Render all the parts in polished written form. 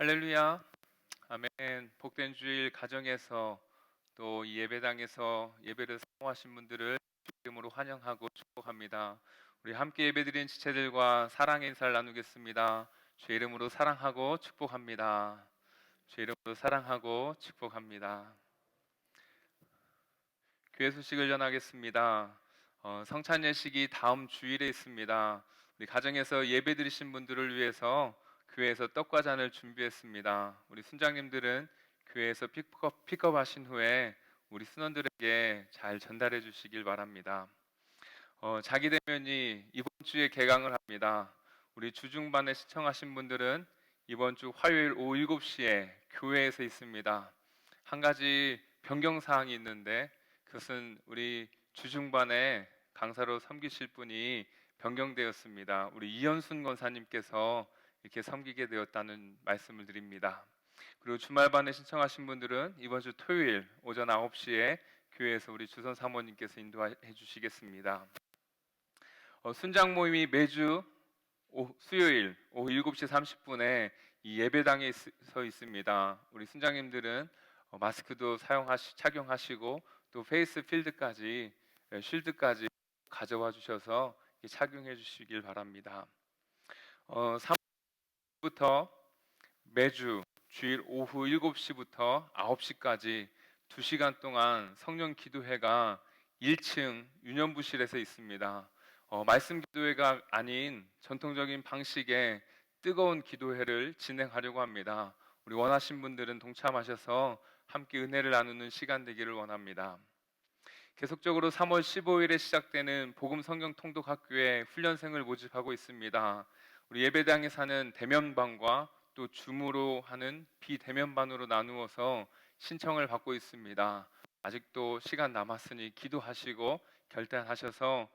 할렐루야, 아멘. 복된 주일 가정에서 또 이 예배당에서 예배를 사모하신 분들을 이름으로 환영하고 축복합니다. 우리 함께 예배드린 지체들과 사랑의 인사를 나누겠습니다. 주의 이름으로 사랑하고 축복합니다. 주의 이름으로 사랑하고 축복합니다. 교회 소식을 전하겠습니다. 성찬 예식이 다음 주일에 있습니다. 우리 가정에서 예배 드리신 분들을 위해서 교회에서 떡과 잔을 준비했습니다. 우리 순장님들은 교회에서 픽업 하신 후에 우리 순원들에게 잘 전달해 주시길 바랍니다. 자기대면이 이번 주에 개강을 합니다. 우리 주중반에 시청하신 분들은 이번 주 화요일 오후 7시에 교회에서 있습니다. 한 가지 변경사항이 있는데 그것은 우리 주중반에 강사로 섬기실 분이 변경되었습니다. 우리 이현순 권사님께서 이렇게 섬기게 되었다는 말씀을 드립니다. 그리고 주말반에 신청하신 분들은 이번 주 토요일 오전 9시에 교회에서 우리 주선 사모님께서 인도해 주시겠습니다. 순장 모임이 매주 수요일 오후 7시 30분에 이 예배당에 서 있습니다. 우리 순장님들은 마스크도 착용하시고 또 페이스 필드까지 쉴드까지 가져와 주셔서 착용해 주시길 바랍니다. 3부터 매주 주일 오후 7시부터 9시까지 2시간 동안 성령 기도회가 1층 유년부실에서 있습니다. 말씀 기도회가 아닌 전통적인 방식의 뜨거운 기도회를 진행하려고 합니다. 우리 원하신 분들은 동참하셔서 함께 은혜를 나누는 시간 되기를 원합니다. 계속적으로 3월 15일에 시작되는 복음 성경 통독 학교에 훈련생을 모집하고 있습니다. 우리 예배당에 사는 대면반과 또 줌으로 하는 비대면반으로 나누어서 신청을 받고 있습니다. 아직도 시간 남았으니 기도하시고 결단하셔서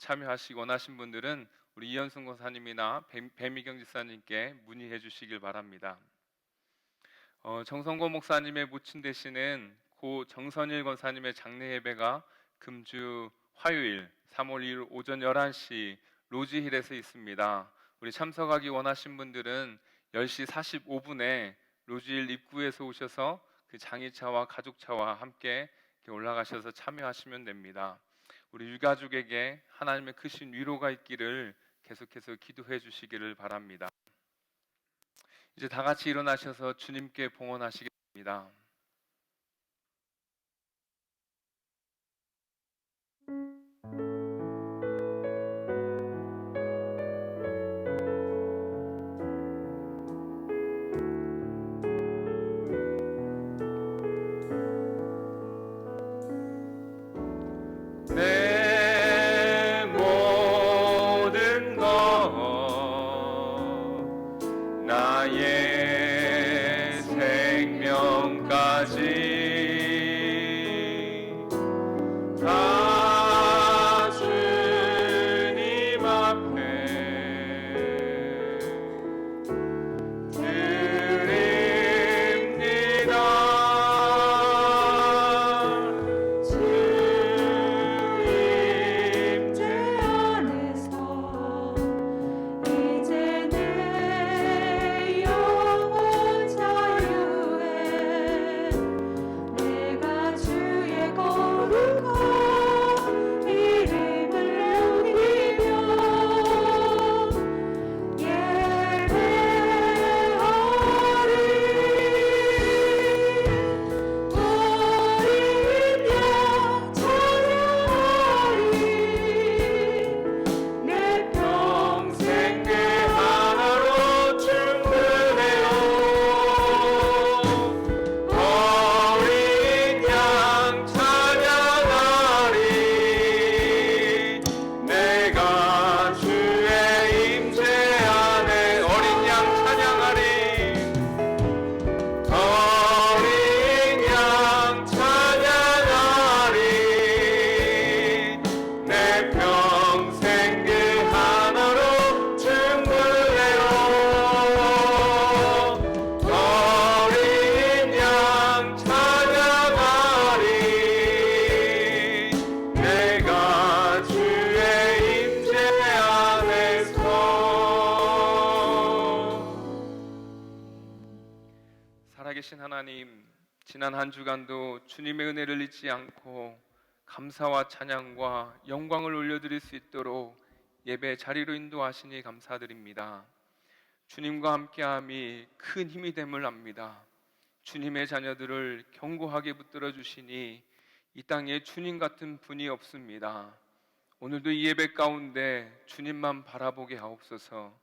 참여하시기 원하신 분들은 우리 이현승 권사님이나 배미경 지사님께 문의해 주시길 바랍니다. 정성고 목사님의 모친 되시는 고 정선일 권사님의 장례 예배가 금주 화요일 3월 2일 오전 11시 로지힐에서 있습니다. 우리 참석하기 원하신 분들은 10시 45분에 로지힐 입구에서 오셔서 그 장의차와 가족차와 함께 올라가셔서 참여하시면 됩니다. 우리 유가족에게 하나님의 크신 위로가 있기를 계속해서 기도해 주시기를 바랍니다. 이제 다 같이 일어나셔서 주님께 봉헌하시겠습니다. 내 모든 것 나의 생명까지 다 살아계신 하나님, 지난 한 주간도 주님의 은혜를 잊지 않고 감사와 찬양과 영광을 올려드릴 수 있도록 예배 자리로 인도하시니 감사드립니다. 주님과 함께함이 큰 힘이 됨을 압니다. 주님의 자녀들을 견고하게 붙들어 주시니 이 땅에 주님 같은 분이 없습니다. 오늘도 이 예배 가운데 주님만 바라보게 하옵소서.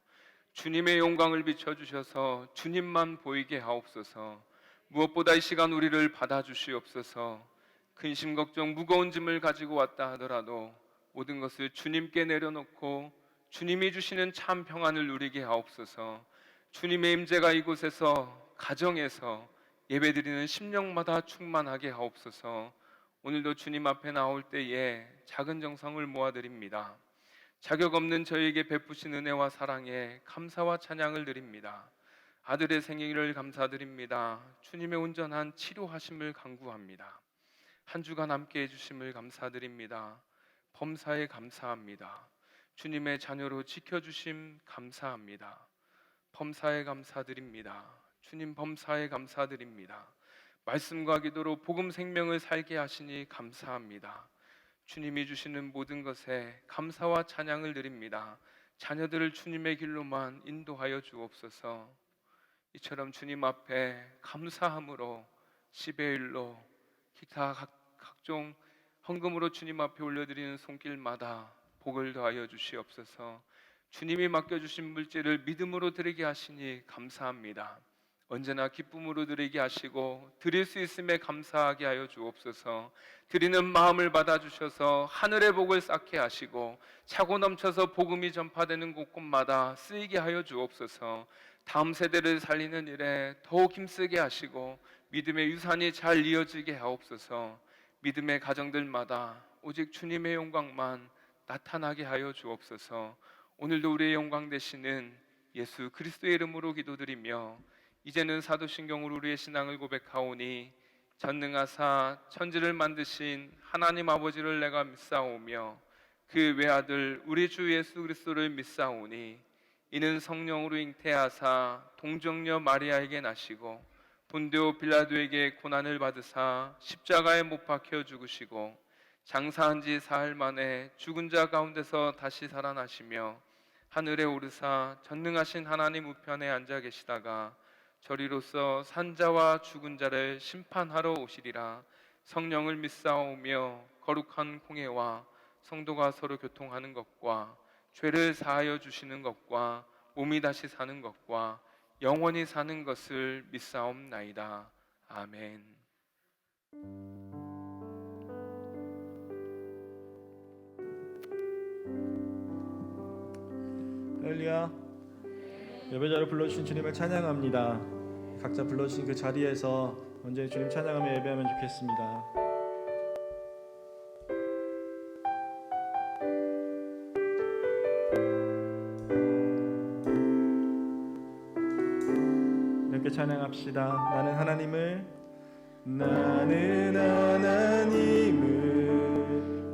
주님의 영광을 비춰주셔서 주님만 보이게 하옵소서. 무엇보다 이 시간 우리를 받아주시옵소서. 근심 걱정 무거운 짐을 가지고 왔다 하더라도 모든 것을 주님께 내려놓고 주님이 주시는 참 평안을 누리게 하옵소서. 주님의 임재가 이곳에서 가정에서 예배드리는 심령마다 충만하게 하옵소서. 오늘도 주님 앞에 나올 때에 작은 정성을 모아드립니다. 자격 없는 저에게 베푸신 은혜와 사랑에 감사와 찬양을 드립니다. 아들의 생일을 감사드립니다. 주님의 온전한 치료하심을 간구합니다. 한 주간 함께 해주심을 감사드립니다. 범사에 감사합니다. 주님의 자녀로 지켜주심 감사합니다. 범사에 감사드립니다. 주님 범사에 감사드립니다. 말씀과 기도로 복음 생명을 살게 하시니 감사합니다. 주님이 주시는 모든 것에 감사와 찬양을 드립니다. 자녀들을 주님의 길로만 인도하여 주옵소서. 이처럼 주님 앞에 감사함으로 10의 1로 기타 각종 헌금으로 주님 앞에 올려드리는 손길마다 복을 더하여 주시옵소서. 주님이 맡겨주신 물질을 믿음으로 드리게 하시니 감사합니다. 언제나 기쁨으로 드리게 하시고 드릴 수 있음에 감사하게 하여 주옵소서. 드리는 마음을 받아주셔서 하늘의 복을 쌓게 하시고 차고 넘쳐서 복음이 전파되는 곳곳마다 쓰이게 하여 주옵소서. 다음 세대를 살리는 일에 더욱 힘쓰게 하시고 믿음의 유산이 잘 이어지게 하옵소서. 믿음의 가정들마다 오직 주님의 영광만 나타나게 하여 주옵소서. 오늘도 우리의 영광 되시는 예수 그리스도의 이름으로 기도드리며 이제는 사도신경으로 우리의 신앙을 고백하오니 전능하사 천지를 만드신 하나님 아버지를 내가 믿사오며 그 외아들 우리 주 예수 그리스도를 믿사오니 이는 성령으로 잉태하사 동정녀 마리아에게 나시고 본디오 빌라도에게 고난을 받으사 십자가에 못 박혀 죽으시고 장사한 지 사흘 만에 죽은 자 가운데서 다시 살아나시며 하늘에 오르사 전능하신 하나님 우편에 앉아 계시다가 저리로서 산자와 죽은 자를 심판하러 오시리라. 성령을 믿사오며 거룩한 공회와 성도가 서로 교통하는 것과 죄를 사하여 주시는 것과 몸이 다시 사는 것과 영원히 사는 것을 믿사옵나이다. 아멘. 할렐루야. 예배자를 불러주신 주님을 찬양합니다. 각자 불러주신 그 자리에서 언제나 주님 찬양하며 예배하면 좋겠습니다. 함께 찬양합시다. 나는 하나님을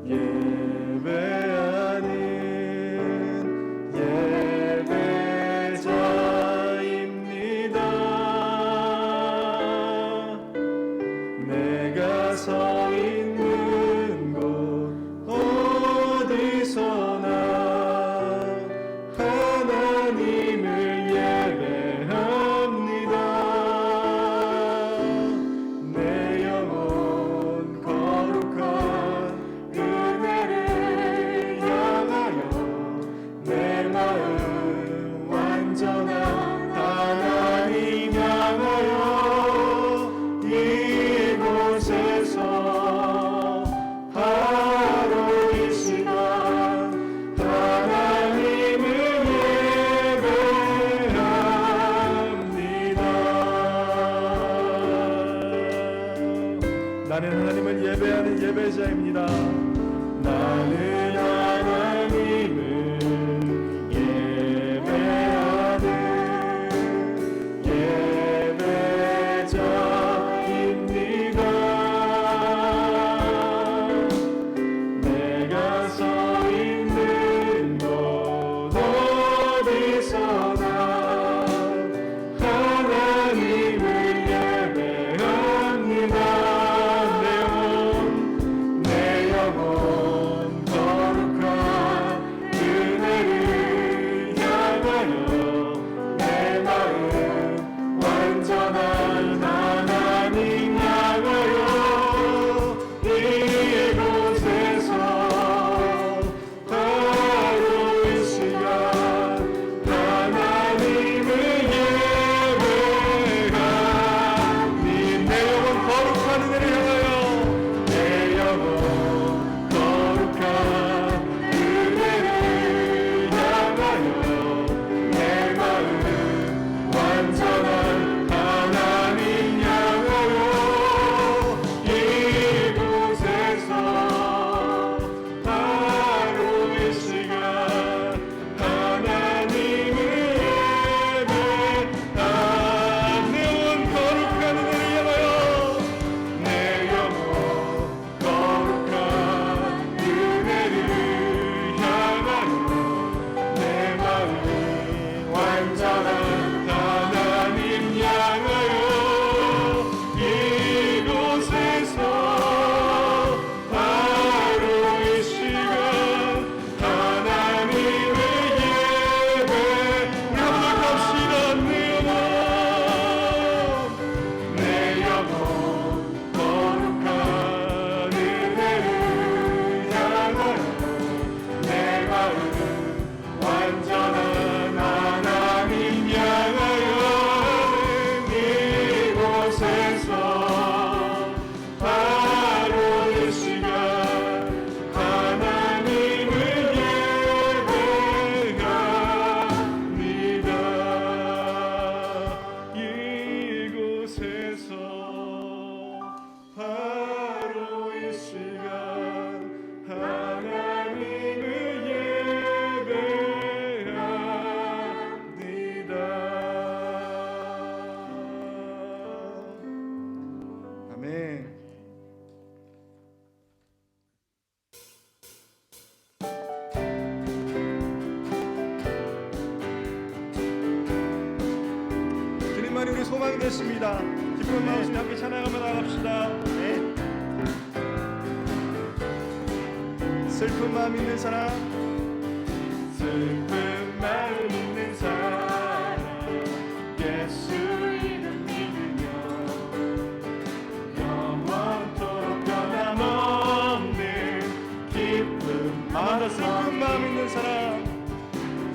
예배하는 내가 서 있는 곳 어디서나 하나님을 예배합니다. 내 영혼 거룩한 은혜를 향하여 내 마음 완전한 하나님 향하여 이곳에서 바로 이 시간 하나님을 예배합니다. 나는 하나님을 예배하는 예배자입니다. 나는 하나님을 예배하는 예배자입니다. 내가 서 있는 곳 어디서나 하나님을 예배합니다. 소망이 됐습니다. 기쁜 마음으로 함께 찬양하며 나갑시다. 슬픈 마음 있는 사람, 슬픈 마음 있는 사람, 예수 이름 믿으며 영원토록 변함없는 기쁨. 더 슬픈 마음 있는 사람,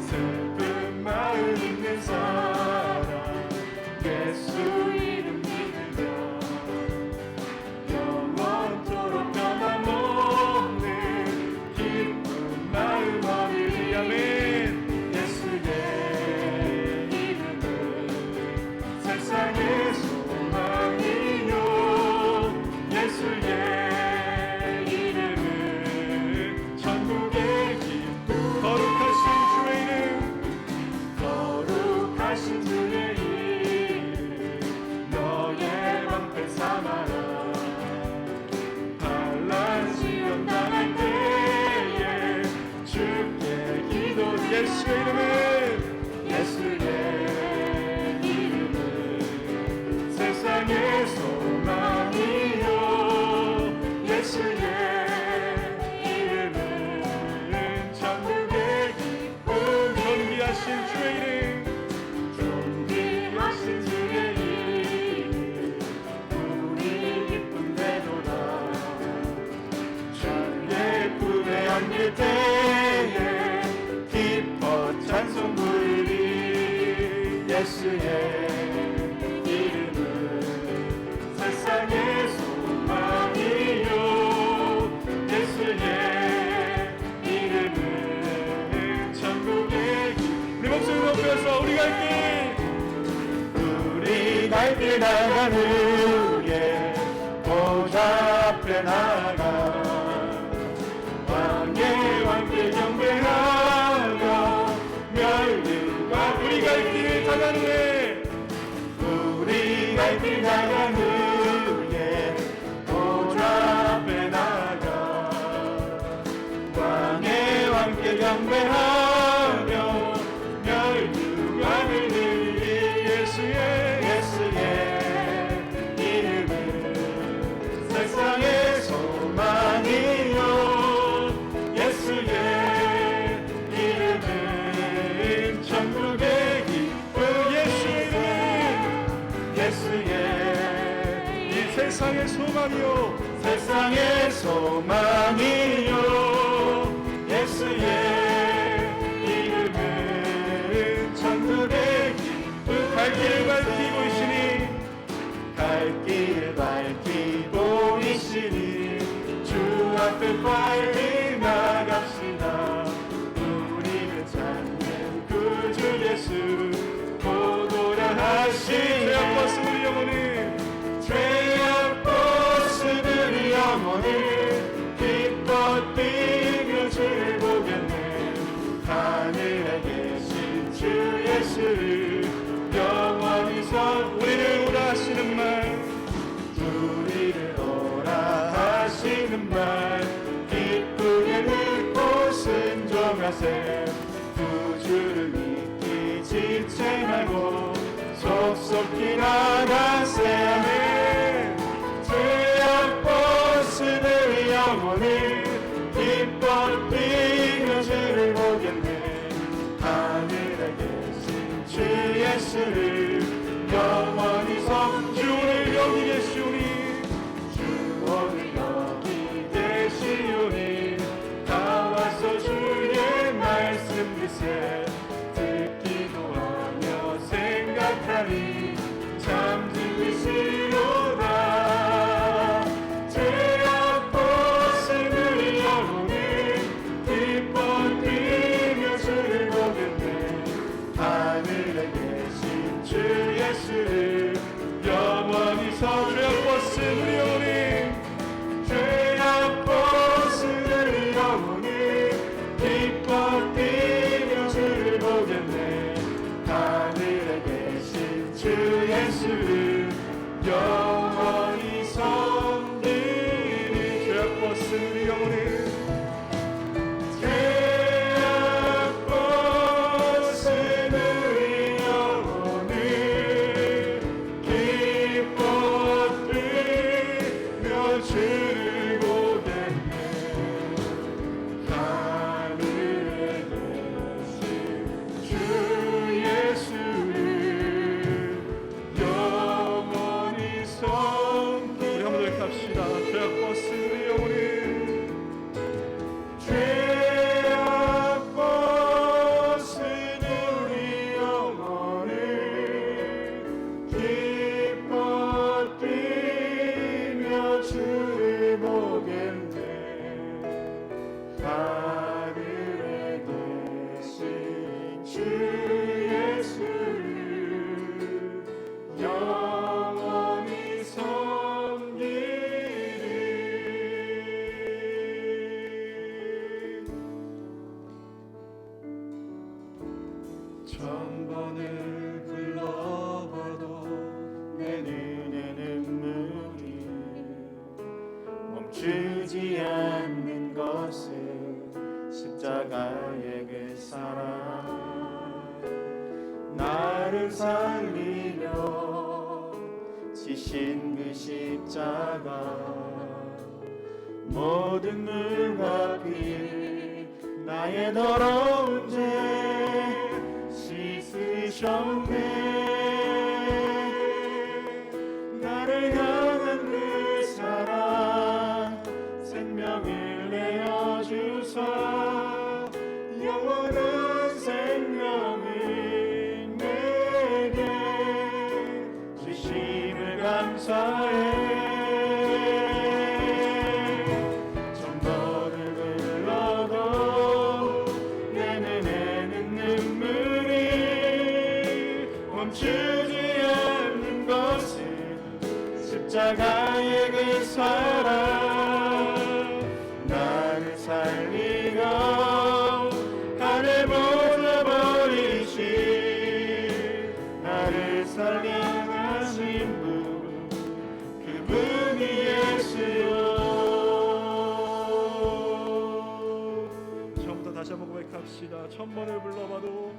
슬픈 마음 있는 사람, 예수 이름 믿으며 영원토록 변함없는 기쁜 마음 얻으리. 아멘. 예수의 이름은 세상의 소망이요, 예수의 이름은 천국의 기쁨. 거룩하신 주의 이름, 거룩하신 주의 이름 너의 방패 삼아라. 반란 시련 당할 때에 주께 기도. 예수의 이름은, 예수의 이름은 세상의 소망이요, 예수의 이름은 천국의 기쁨. 존귀하신 주의 이름, 존귀하신 주의 이름 우리 기쁨 되도다. 주의 품에 안길 때에 기뻐 찬송 부르리. 예수의 이름은 세상의 소망이요, 예수의 이름은 천국의 길. 우리 목소리 높여서 우리 갈 길, 우리 갈 길 나간 후에 보좌 앞에 나가 왕의 왕께 경배하며 멸류관. 우리 갈 길 나간 후에, 우리 갈 길 나간 후에 보좌 앞에 나가 왕의 왕께 경배하며 멸류관을 드리리. 예수의 이름은 세상의 소망이요, 예수의 이름은 천국의 기쁨. 예수의 이 세상의 소망이요, 세상의 소망이요, 예수의 이름은 천국의 기쁨. 갈 길을 밝히고 있으니, 갈 길을 밝히고 있으니 주 앞에 빨리 나갑시다. 우리를 찾는 구주 예수 보도라 하신 죄악 벗은 우리 영혼을, 죄악 벗은 우리 영혼을 기뻐 뛰며 주를 보겠네. 하늘에 계신 주 예수를 영원히 서 우리를 오라 하시는 말, 우리를 오라 하시는 말 기쁘게 듣고 순종하세. 구주를 믿기 지체 말고 속속히 나가세. 아멘. 죄악 벗은 우리 영혼을 기뻐 뛰며 주를 보겠네. 하늘에 계신 주 예수를 영원히 주 오늘 여기 계시오니, 주 오늘 여기 계시오니 다 와서 주의 말씀 듣세. 듣기도 하며 생각하니 참 진리시로다. 죄악 벗은 우리 영혼을 기뻐 뛰며 주를 보겠네. 하늘에 계신 주 예수를 영원히 서. 죄악 벗은 우리 영혼을, 죄악 벗은 우리 영혼을 기뻐 뛰며 주를 보겠네. 하늘에 계신 주 예수를 영원히 섬기리. 죄악 벗은 우리 영혼을, 죄악 벗은 우리 영혼을 나를 살리려 지신 그 십자가 모든 물과 피 나의 더러운 죄 씻으셨네. 나를 향한 그 사랑 생명을 내어주사 영원한 생명을 내게 주심을 감사해. 천번을 불러도 내 눈에는 눈물이 멈추지 않는 것은 십자가의 그 사랑 나를 살리려 하늘 보좌 버리신 나를 살리하신 분 그분이 예수요. 처음부터 다시 한번 고백합시다. 천번을 불러봐도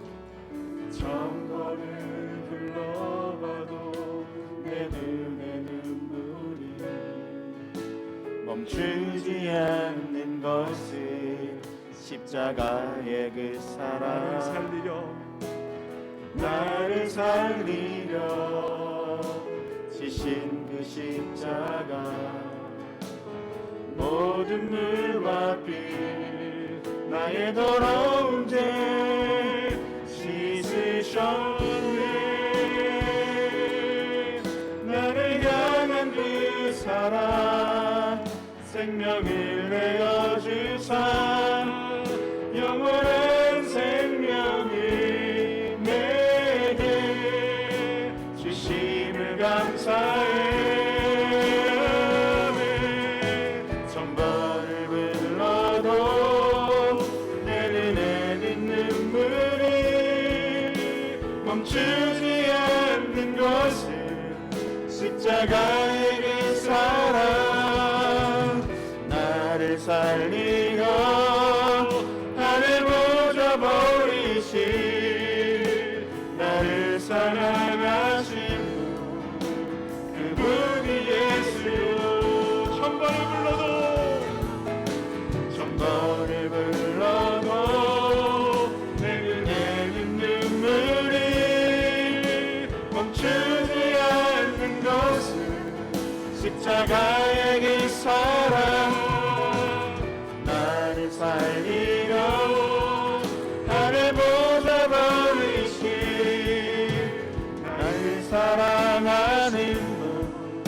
천번을 불러봐도 내 눈에 눈물이 멈추지 않는 것은 십자가의 그 사랑 나를 살리려 지신 그 십자가 모든 물과 피 나의 더러운 죄 씻으셨네. 나를 향한 그 사랑 생명을 내어주사 영원한 생명을 내게 주심을 감사해. 천번을 불러도 내 눈에는 눈물이 멈추지 않는 것은 십자가의 그 사랑 나를 살리고 하늘 보좌 버리신 나를 사랑하신 분 그분이 예수요. 천번을 불러도 내 눈에는 눈물이 멈추지 않는 것은 십자가의 그 사랑 나를 살리려 나를 보좌 버리신 나를 사랑하는 분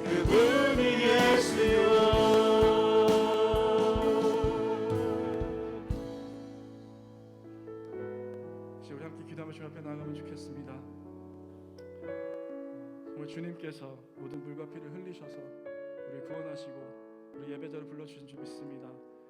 그분이 예수요. 이제 우리 함께 기도하며 주 앞에 나가면 좋겠습니다. 정말 주님께서 모든 물과 피를 흘리셔서 우리를 구원하시고 우리 예배자를 불러주신 줄 믿습니다.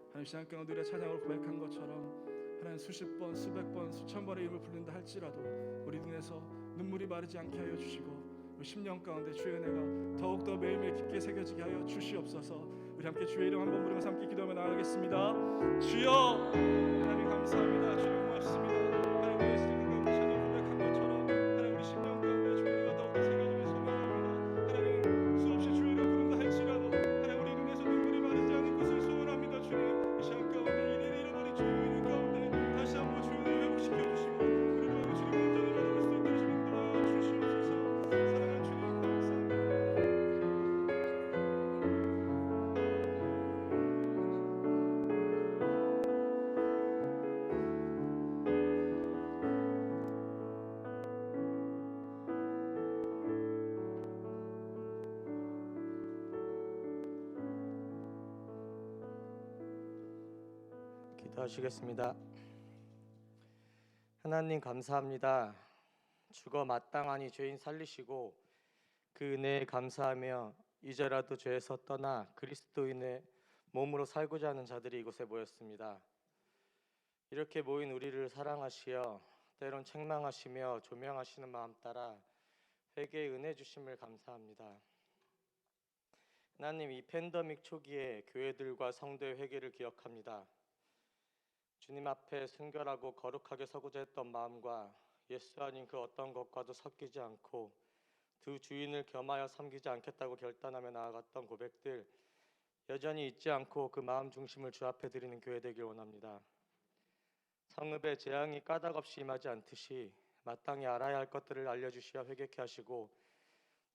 하나님 시간 가운데 우리의 찬양으로 고백한 것처럼 하나님 수십 번, 수백 번, 수천 번의 이름을 부른다 할지라도 우리 눈에서 눈물이 마르지 않게 하여 주시고 우리 심령 가운데 주의 은혜가 더욱더 매일매일 깊게 새겨지게 하여 주시옵소서. 우리 함께 주의 이름 한번 부르면서 함께 기도하며 나아가겠습니다. 주여 하나님 감사합니다. 주님 고맙습니다. 하나님 우리의 시간 가운데 찬양 고백한 것처럼 하나님 우리 심령 가운데 주의 은혜가 더욱더 새겨지길 소망합니다. 하나님 수없이 주의 이름 부른다 할지라도 하나님 우리 눈에서 눈물이 마르지 않는 것을 소원합니다. 주님 이 시간 가운데 이리를 잃어버린 주의 이름 가운데 다시 한번 주의 은혜를 회복시켜 주시고 우리를 위하여 주님 온전을 받을 수 있도록 주님 도와주시옵소서. 사랑하는 주님 감사합니다. 기도하시겠습니다. 하나님 감사합니다. 죽어 마땅하니 죄인 살리시고 그 은혜에 감사하며 이제라도 죄에서 떠나 그리스도인의 몸으로 살고자 하는 자들이 이곳에 모였습니다. 이렇게 모인 우리를 사랑하시어 때론 책망하시며 조명하시는 마음 따라 회개의 은혜 주심을 감사합니다. 하나님, 이 팬데믹 초기에 교회들과 성도의 회개를 기억합니다. 주님 앞에 순결하고 거룩하게 서고자 했던 마음과 예수 아닌 그 어떤 것과도 섞이지 않고 두 주인을 겸하여 섬기지 않겠다고 결단하며 나아갔던 고백들 여전히 잊지 않고 그 마음 중심을 주 앞에 드리는 교회 되길 원합니다. 성읍에 재앙이 까닭없이 임하지 않듯이 마땅히 알아야 할 것들을 알려주시어 회개케 하시고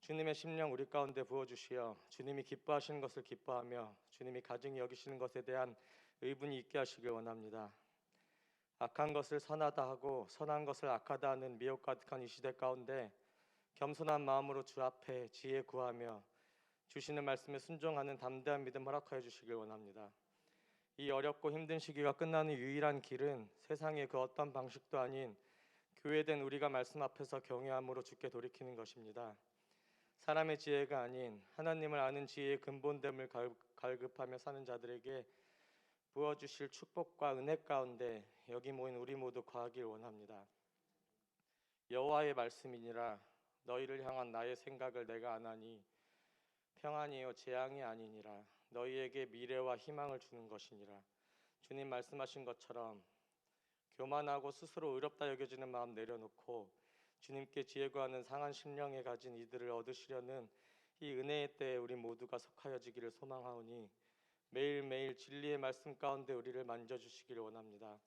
주님의 심령 우리 가운데 부어주시어 주님이 기뻐하시는 것을 기뻐하며 주님이 가증히 여기시는 것에 대한 의분이 있게 하시길 원합니다. 악한 것을 선하다 하고 선한 것을 악하다 하는 미혹 가득한 이 시대 가운데 겸손한 마음으로 주 앞에 지혜 구하며 주시는 말씀에 순종하는 담대한 믿음 허락하여 주시길 원합니다. 이 어렵고 힘든 시기가 끝나는 유일한 길은 세상의 그 어떤 방식도 아닌 교회된 우리가 말씀 앞에서 경외함으로 주께 돌이키는 것입니다. 사람의 지혜가 아닌 하나님을 아는 지혜의 근본됨을 갈급하며 사는 자들에게 부어주실 축복과 은혜 가운데 여기 모인 우리 모두 거하길 원합니다. 여호와의 말씀이니라 너희를 향한 나의 생각을 내가 아나니 평안이요 재앙이 아니니라 너희에게 미래와 희망을 주는 것이니라. 주님 말씀하신 것처럼 교만하고 스스로 의롭다 여겨지는 마음 내려놓고 주님께 지혜 구하는 상한 심령에 가진 이들을 얻으시려는 이 은혜의 때에 우리 모두가 속하여지기를 소망하오니 매일매일 진리의 말씀 가운데 우리를 만져주시기를 원합니다.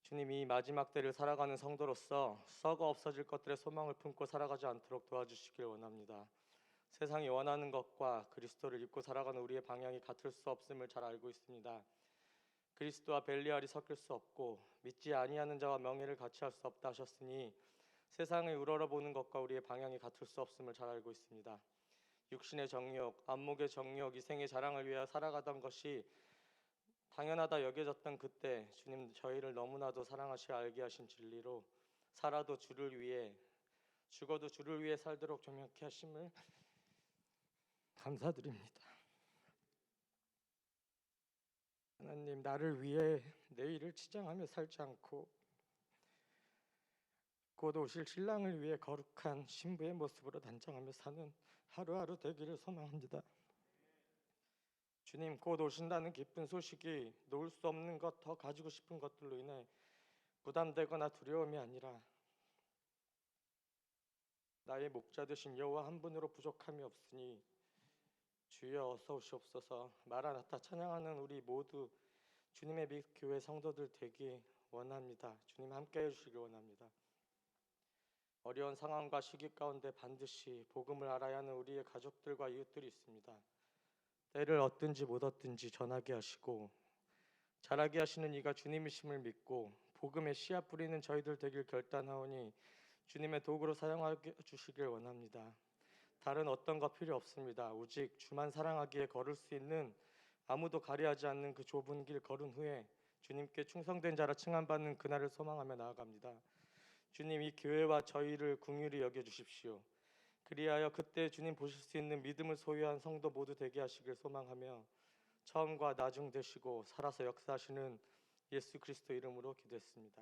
주님, 이 마지막 때를 살아가는 성도로서 썩어 없어질 것들의 소망을 품고 살아가지 않도록 도와주시길 원합니다. 세상이 원하는 것과 그리스도를 입고 살아가는 우리의 방향이 같을 수 없음을 잘 알고 있습니다. 그리스도와 벨리알이 섞일 수 없고 믿지 아니하는 자와 명예를 같이 할 수 없다 하셨으니 세상을 우러러보는 것과 우리의 방향이 같을 수 없음을 잘 알고 있습니다. 육신의 정욕, 안목의 정욕, 이생의 자랑을 위하여 살아가던 것이 당연하다 여겨졌던 그때 주님 저희를 너무나도 사랑하시 알게 하신 진리로 살아도 주를 위해 죽어도 주를 위해 살도록 정확히 하심을 감사드립니다. 하나님, 나를 위해 내일을 치장하며 살지 않고 곧 오실 신랑을 위해 거룩한 신부의 모습으로 단장하며 사는 하루하루 되기를 소망합니다. 주님, 곧 오신다는 기쁜 소식이 놓을 수 없는 것, 더 가지고 싶은 것들로 인해 부담되거나 두려움이 아니라 나의 목자 되신 여호와 한 분으로 부족함이 없으니 주여 어서 오시옵소서. 마라나타 찬양하는 우리 모두 주님의 빛 교회 성도들 되기 원합니다. 주님 함께 해주시기 원합니다. 어려운 상황과 시기 가운데 반드시 복음을 알아야 하는 우리의 가족들과 이웃들이 있습니다. 때를 얻든지 못 얻든지 전하게 하시고 자라게 하시는 이가 주님이심을 믿고 복음의 씨앗 뿌리는 저희들 되길 결단하오니 주님의 도구로 사용하여 주시길 원합니다. 다른 어떤 것 필요 없습니다. 오직 주만 사랑하기에 걸을 수 있는 아무도 가리하지 않는 그 좁은 길 걸은 후에 주님께 충성된 자라 칭함받는 그날을 소망하며 나아갑니다. 주님, 이 교회와 저희를 긍휼히 여겨주십시오. 그리하여 그때 주님 보실 수 있는 믿음을 소유한 성도 모두 되게 하시길 소망하며 처음과 나중 되시고 살아서 역사하시는 예수 그리스도 이름으로 기도했습니다.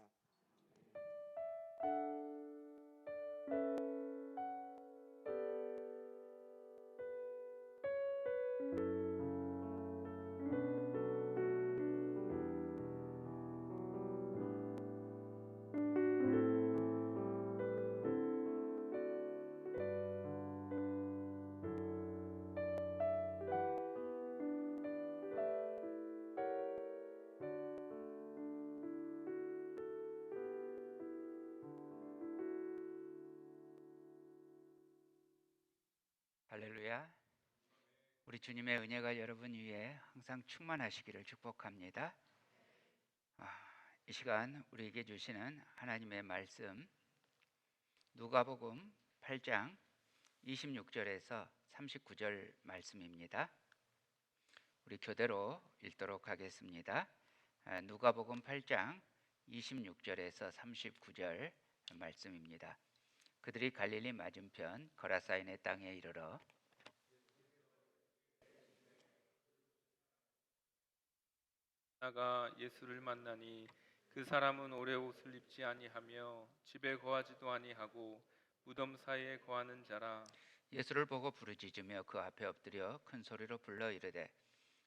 할렐루야. 우리 주님의 은혜가 여러분 위에 항상 충만하시기를 축복합니다. 이 시간 우리에게 주시는 하나님의 말씀 누가복음 8장 26절에서 39절 말씀입니다. 우리 교대로 읽도록 하겠습니다. 누가복음 8장 26절에서 39절 말씀입니다. 그들이 갈릴리 맞은편 거라사인의 땅에 이르러 나가 예수를 만나니 그 사람은 오래 옷을 입지 아니하며 집에 거하지도 아니하고 무덤 사이에 거하는 자라. 예수를 보고 부르짖으며 그 앞에 엎드려 큰 소리로 불러 이르되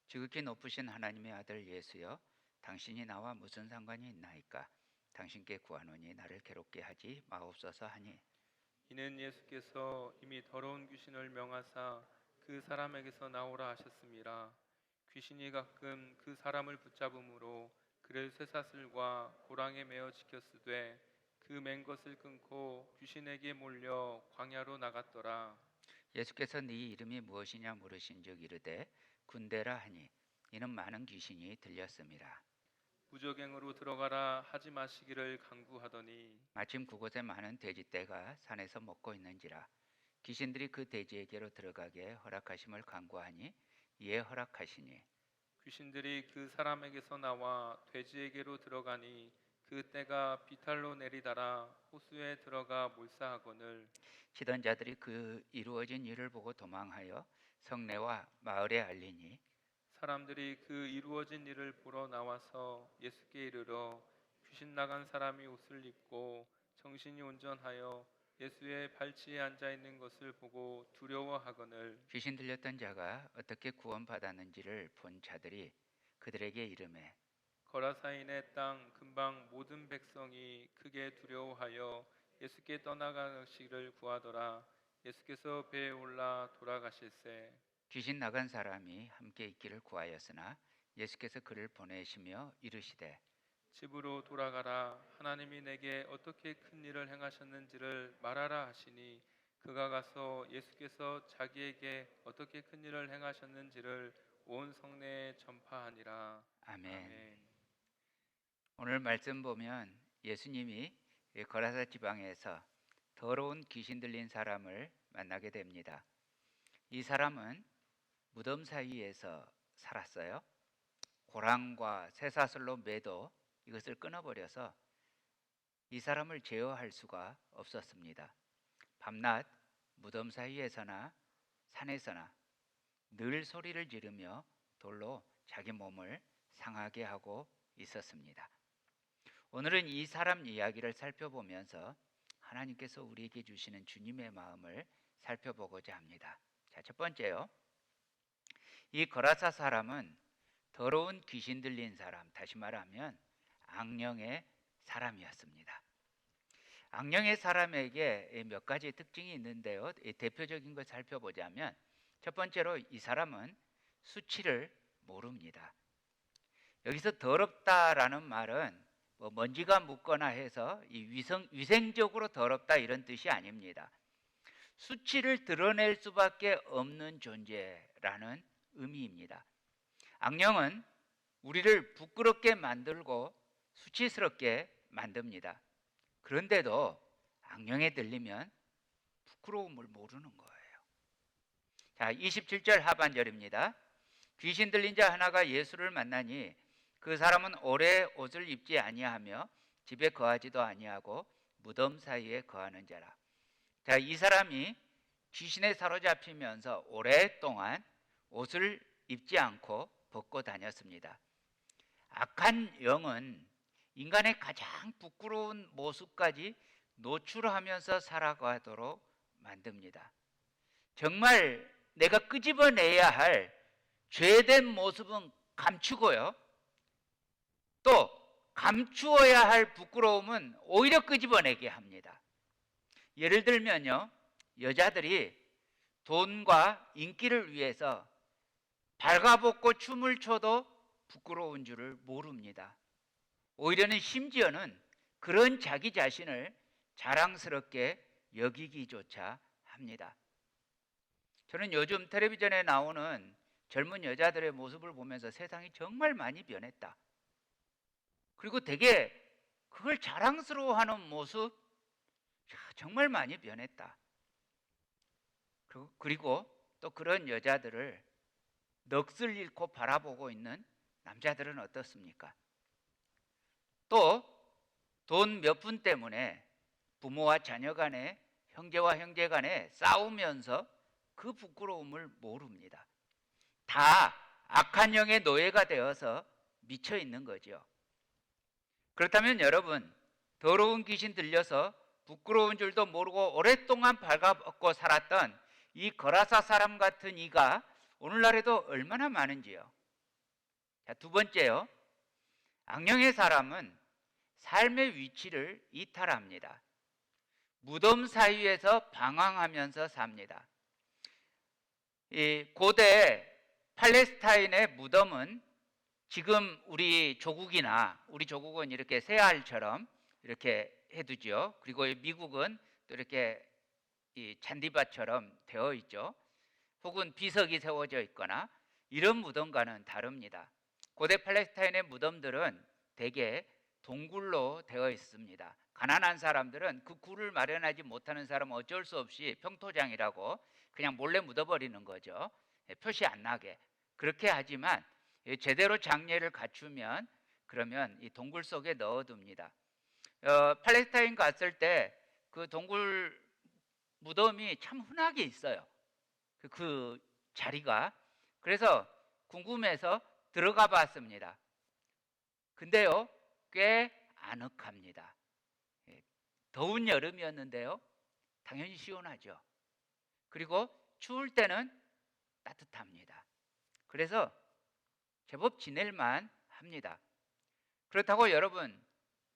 지극히 높으신 하나님의 아들 예수여 당신이 나와 무슨 상관이 있나이까? 당신께 구하노니 나를 괴롭게 하지 마옵소서 하니 이는 예수께서 이미 더러운 귀신을 명하사 그 사람에게서 나오라 하셨습니다. 귀신이 가끔 그 사람을 붙잡음으로 그를 쇠사슬과 고랑에 매어 지켰으되 그 맨 것을 끊고 귀신에게 몰려 광야로 나갔더라. 예수께서 네 이름이 무엇이냐 물으신즉 이르되 군대라 하니 이는 많은 귀신이 들렸습니다. 무저갱으로 들어가라 하지 마시기를 강구하더니 마침 그곳에 많은 돼지떼가 산에서 먹고 있는지라 귀신들이 그 돼지에게로 들어가게 허락하심을 간구하니 이에 허락하시니 귀신들이 그 사람에게서 나와 돼지에게로 들어가니 그 떼가 비탈로 내리다라 호수에 들어가 몰사하거늘 치던 자들이 그 이루어진 일을 보고 도망하여 성내와 마을에 알리니 사람들이 그 이루어진 일을 보러 나와서 예수께 이르러 귀신 나간 사람이 옷을 입고 정신이 온전하여 예수의 발치에 앉아 있는 것을 보고 두려워하거늘 귀신 들렸던 자가 어떻게 구원받았는지를 본 자들이 그들에게 이르매 거라사인의 땅 근방 모든 백성이 크게 두려워하여 예수께 떠나가시기를 구하더라. 예수께서 배에 올라 돌아가실세 귀신 나간 사람이 함께 있기를 구하였으나 예수께서 그를 보내시며 이르시되 집으로 돌아가라. 하나님이 내게 어떻게 큰 일을 행하셨는지를 말하라 하시니 그가 가서 예수께서 자기에게 어떻게 큰 일을 행하셨는지를 온 성내에 전파하니라. 아멘. 아멘. 오늘 말씀 보면 예수님이 거라사 지방에서 더러운 귀신 들린 사람을 만나게 됩니다. 이 사람은 무덤 사이에서 살았어요. 고랑과 쇠사슬로 매도 이것을 끊어버려서 이 사람을 제어할 수가 없었습니다. 밤낮 무덤 사이에서나 산에서나 늘 소리를 지르며 돌로 자기 몸을 상하게 하고 있었습니다. 오늘은 이 사람 이야기를 살펴보면서 하나님께서 우리에게 주시는 주님의 마음을 살펴보고자 합니다. 자, 첫 번째요. 이 거라사 사람은 더러운 귀신 들린 사람, 다시 말하면 악령의 사람이었습니다. 악령의 사람에게 몇 가지 특징이 있는데요. 대표적인 걸 살펴보자면 첫 번째로 이 사람은 수치를 모릅니다. 여기서 더럽다라는 말은 먼지가 묻거나 해서 위생적으로 더럽다 이런 뜻이 아닙니다. 수치를 드러낼 수밖에 없는 존재라는 의미입니다. 악령은 우리를 부끄럽게 만들고 수치스럽게 만듭니다. 그런데도 악령에 들리면 부끄러움을 모르는 거예요. 자, 27절 하반절입니다. 귀신 들린 자 하나가 예수를 만나니 그 사람은 오래 옷을 입지 아니하며 집에 거하지도 아니하고 무덤 사이에 거하는 자라. 자, 이 사람이 귀신에 사로잡히면서 오랫동안 옷을 입지 않고 벗고 다녔습니다. 악한 영은 인간의 가장 부끄러운 모습까지 노출하면서 살아가도록 만듭니다. 정말 내가 끄집어내야 할 죄된 모습은 감추고요. 또 감추어야 할 부끄러움은 오히려 끄집어내게 합니다. 예를 들면요, 여자들이 돈과 인기를 위해서 발가벗고 춤을 춰도 부끄러운 줄을 모릅니다. 오히려는 심지어는 그런 자기 자신을 자랑스럽게 여기기조차 합니다. 저는 요즘 텔레비전에 나오는 젊은 여자들의 모습을 보면서 세상이 정말 많이 변했다. 그리고 되게 그걸 자랑스러워하는 모습 정말 많이 변했다. 그리고 또 그런 여자들을 넋을 잃고 바라보고 있는 남자들은 어떻습니까? 또 돈 몇 푼 때문에 부모와 자녀 간에 형제와 형제 간에 싸우면서 그 부끄러움을 모릅니다. 다 악한 영의 노예가 되어서 미쳐 있는 거죠. 그렇다면 여러분, 더러운 귀신 들려서 부끄러운 줄도 모르고 오랫동안 발가벗고 살았던 이 거라사 사람 같은 이가 오늘날에도 얼마나 많은지요. 자, 두 번째요. 악령의 사람은 삶의 위치를 이탈합니다. 무덤 사이에서 방황하면서 삽니다. 이 고대 팔레스타인의 무덤은 지금 우리 조국은 이렇게 새알처럼 이렇게 해두죠. 그리고 미국은 또 이렇게 이 잔디밭처럼 되어 있죠. 혹은 비석이 세워져 있거나 이런 무덤과는 다릅니다. 고대 팔레스타인의 무덤들은 대개 동굴로 되어 있습니다. 가난한 사람들은 그 굴을 마련하지 못하는 사람은 어쩔 수 없이 평토장이라고 그냥 몰래 묻어버리는 거죠. 표시 안 나게. 그렇게 하지만 제대로 장례를 갖추면 그러면 이 동굴 속에 넣어둡니다. 팔레스타인 갔을 때 그 동굴 무덤이 참 흔하게 있어요. 그 자리가. 그래서 궁금해서 들어가 봤습니다. 근데요, 꽤 아늑합니다. 더운 여름이었는데요, 당연히 시원하죠. 그리고 추울 때는 따뜻합니다. 그래서 제법 지낼만 합니다. 그렇다고 여러분,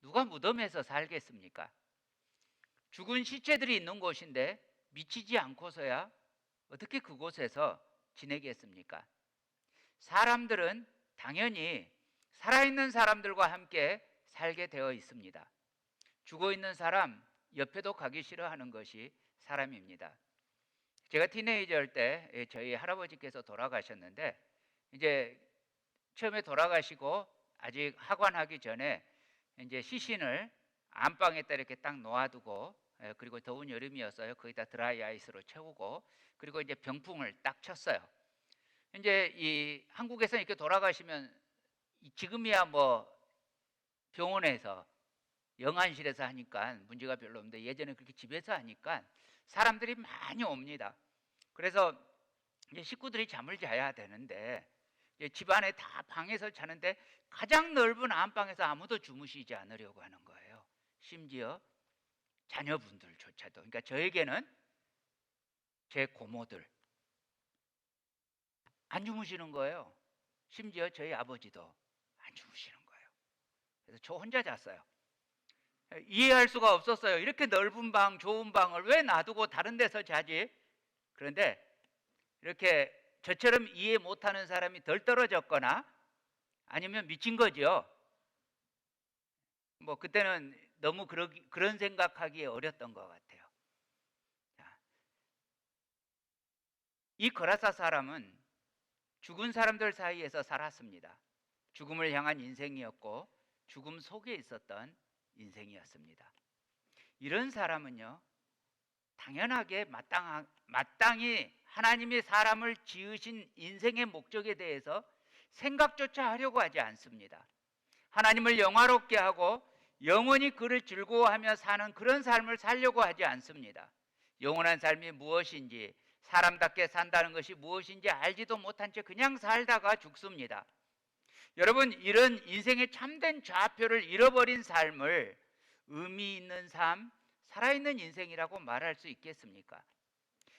누가 무덤에서 살겠습니까? 죽은 시체들이 있는 곳인데 미치지 않고서야 어떻게 그곳에서 지내겠습니까? 사람들은 당연히 살아있는 사람들과 함께 살게 되어 있습니다. 죽어 있는 사람 옆에도 가기 싫어하는 것이 사람입니다. 제가 티네이저일 때 저희 할아버지께서 돌아가셨는데 이제 처음에 돌아가시고 아직 하관하기 전에 이제 시신을 안방에다 이렇게 딱 놓아두고 그리고 더운 여름이었어요. 거기다 드라이 아이스로 채우고 그리고 이제 병풍을 딱 쳤어요. 이제 이 한국에서 이렇게 돌아가시면 지금이야 뭐 병원에서 영안실에서 하니까 문제가 별로 없는데 예전에 그렇게 집에서 하니까 사람들이 많이 옵니다. 그래서 이제 식구들이 잠을 자야 되는데 집안에 다 방에서 자는데 가장 넓은 안방에서 아무도 주무시지 않으려고 하는 거예요. 심지어 자녀분들조차도. 그러니까 저에게는 제 고모들 안 주무시는 거예요. 심지어 저희 아버지도 안 주무시는 거예요. 그래서 저 혼자 잤어요. 이해할 수가 없었어요. 이렇게 넓은 방, 좋은 방을 왜 놔두고 다른 데서 자지? 그런데 이렇게 저처럼 이해 못하는 사람이 덜 떨어졌거나 아니면 미친 거죠. 뭐 그때는 너무 그런 생각하기에 어렸던 것 같아요. 이 거라사 사람은 죽은 사람들 사이에서 살았습니다. 죽음을 향한 인생이었고 죽음 속에 있었던 인생이었습니다. 이런 사람은요, 당연하게 마땅히 하나님이 사람을 지으신 인생의 목적에 대해서 생각조차 하려고 하지 않습니다. 하나님을 영화롭게 하고 영원히 그를 즐거워하며 사는 그런 삶을 살려고 하지 않습니다. 영원한 삶이 무엇인지, 사람답게 산다는 것이 무엇인지 알지도 못한 채 그냥 살다가 죽습니다. 여러분, 이런 인생의 참된 좌표를 잃어버린 삶을 의미 있는 삶, 살아있는 인생이라고 말할 수 있겠습니까?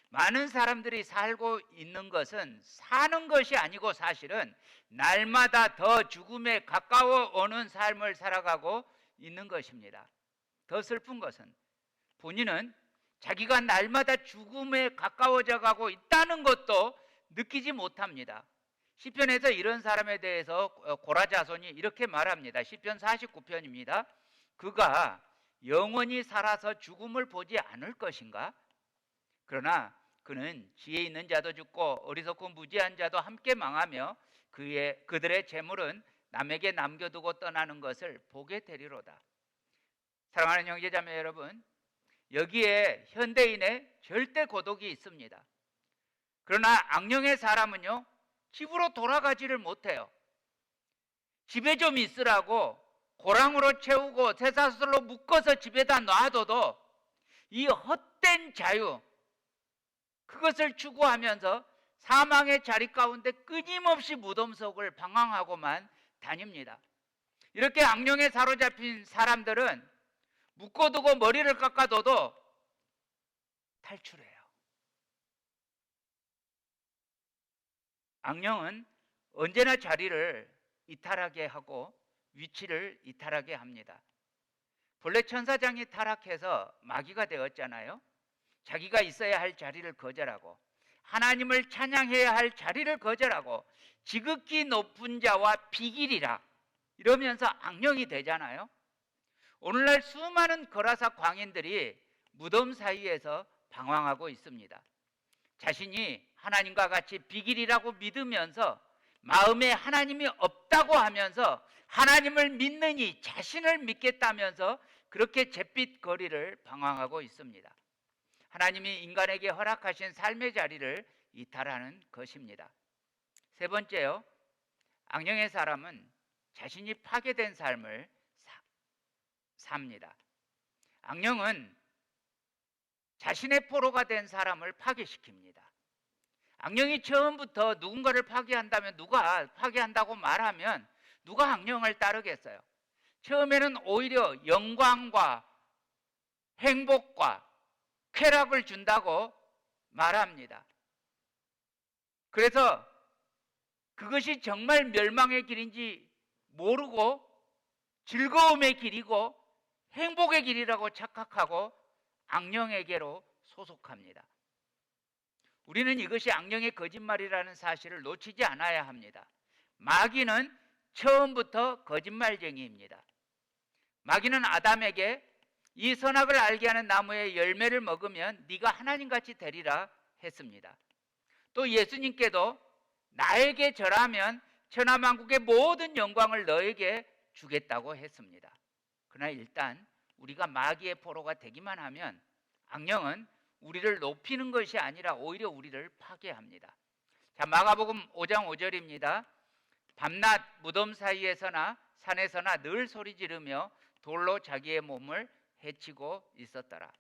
많은 사람들이 살고 있는 것은 사는 것이 아니고 사실은 날마다 더 죽음에 가까워 오는 삶을 살아가고 있는 것입니다. 더 슬픈 것은 본인은 자기가 날마다 죽음에 가까워져 가고 있다는 것도 느끼지 못합니다. 시편에서 이런 사람에 대해서 고라자손이 이렇게 말합니다. 시편 49편입니다. 그가 영원히 살아서 죽음을 보지 않을 것인가? 그러나 그는 지혜 있는 자도 죽고 어리석고 무지한 자도 함께 망하며 그들의 재물은 남에게 남겨두고 떠나는 것을 보게 되리로다. 사랑하는 형제자매 여러분, 여기에 현대인의 절대 고독이 있습니다. 그러나 악령의 사람은요, 집으로 돌아가지를 못해요. 집에 좀 있으라고 고랑으로 채우고 쇠사슬로 묶어서 집에다 놔둬도 이 헛된 자유, 그것을 추구하면서 사망의 자리 가운데 끊임없이 무덤 속을 방황하고만 다닙니다. 이렇게 악령에 사로잡힌 사람들은 묶어두고 머리를 깎아둬도 탈출해요. 악령은 언제나 자리를 이탈하게 하고 위치를 이탈하게 합니다. 본래 천사장이 타락해서 마귀가 되었잖아요. 자기가 있어야 할 자리를 거절하고 하나님을 찬양해야 할 자리를 거절하고 지극히 높은 자와 비길이라 이러면서 악령이 되잖아요. 오늘날 수많은 거라사 광인들이 무덤 사이에서 방황하고 있습니다. 자신이 하나님과 같이 비길이라고 믿으면서 마음에 하나님이 없다고 하면서 하나님을 믿느니 자신을 믿겠다면서 그렇게 잿빛 거리를 방황하고 있습니다. 하나님이 인간에게 허락하신 삶의 자리를 이탈하는 것입니다. 세 번째요, 악령의 사람은 자신이 파괴된 삶을 삽니다. 악령은 자신의 포로가 된 사람을 파괴시킵니다. 악령이 처음부터 누군가를 파괴한다면, 누가 파괴한다고 말하면 누가 악령을 따르겠어요? 처음에는 오히려 영광과 행복과 쾌락을 준다고 말합니다. 그래서 그것이 정말 멸망의 길인지 모르고 즐거움의 길이고 행복의 길이라고 착각하고 악령에게로 소속합니다. 우리는 이것이 악령의 거짓말이라는 사실을 놓치지 않아야 합니다. 마귀는 처음부터 거짓말쟁이입니다. 마귀는 아담에게 이 선악을 알게 하는 나무의 열매를 먹으면 네가 하나님같이 되리라 했습니다. 또 예수님께도 나에게 절하면 천하만국의 모든 영광을 너에게 주겠다고 했습니다. 그러나 일단 우리가 마귀의 포로가 되기만 하면 악령은 우리를 높이는 것이 아니라 오히려 우리를 파괴합니다. 자, 마가복음 5장 5절입니다. 밤낮 무덤 사이에서나 산에서나 늘 소리 지르며 돌로 자기의 몸을 해치고 있었더라.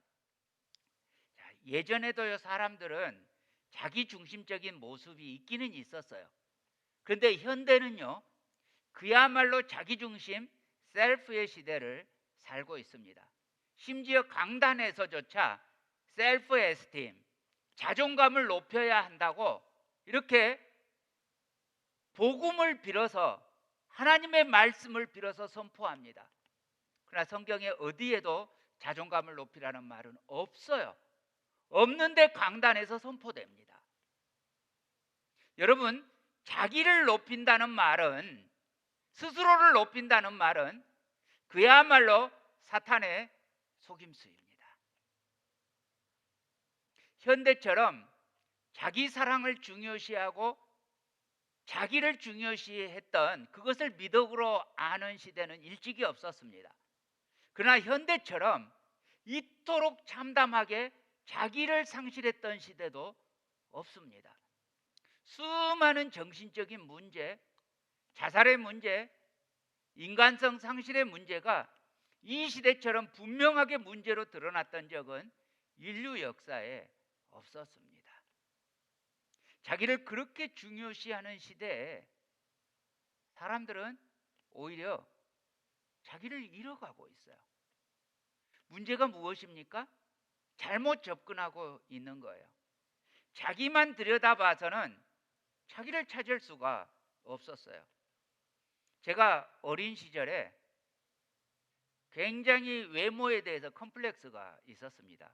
자, 예전에도요, 사람들은 자기 중심적인 모습이 있기는 있었어요. 그런데 현대는요, 그야말로 자기 중심 셀프의 시대를 살고 있습니다. 심지어 강단에서조차 셀프 에스팀, 자존감을 높여야 한다고 이렇게 복음을 빌어서, 하나님의 말씀을 빌어서 선포합니다. 그러나 성경에 어디에도 자존감을 높이라는 말은 없어요. 없는데 강단에서 선포됩니다. 여러분, 자기를 높인다는 말은, 스스로를 높인다는 말은 그야말로 사탄의 속임수입니다. 현대처럼 자기 사랑을 중요시하고 자기를 중요시했던 그것을 미덕으로 아는 시대는 일찍이 없었습니다. 그러나 현대처럼 이토록 참담하게 자기를 상실했던 시대도 없습니다. 수많은 정신적인 문제, 자살의 문제, 인간성 상실의 문제가 이 시대처럼 분명하게 문제로 드러났던 적은 인류 역사에 없었습니다. 자기를 그렇게 중요시하는 시대에 사람들은 오히려 자기를 잃어가고 있어요. 문제가 무엇입니까? 잘못 접근하고 있는 거예요. 자기만 들여다봐서는 자기를 찾을 수가 없었어요. 제가 어린 시절에 굉장히 외모에 대해서 컴플렉스가 있었습니다.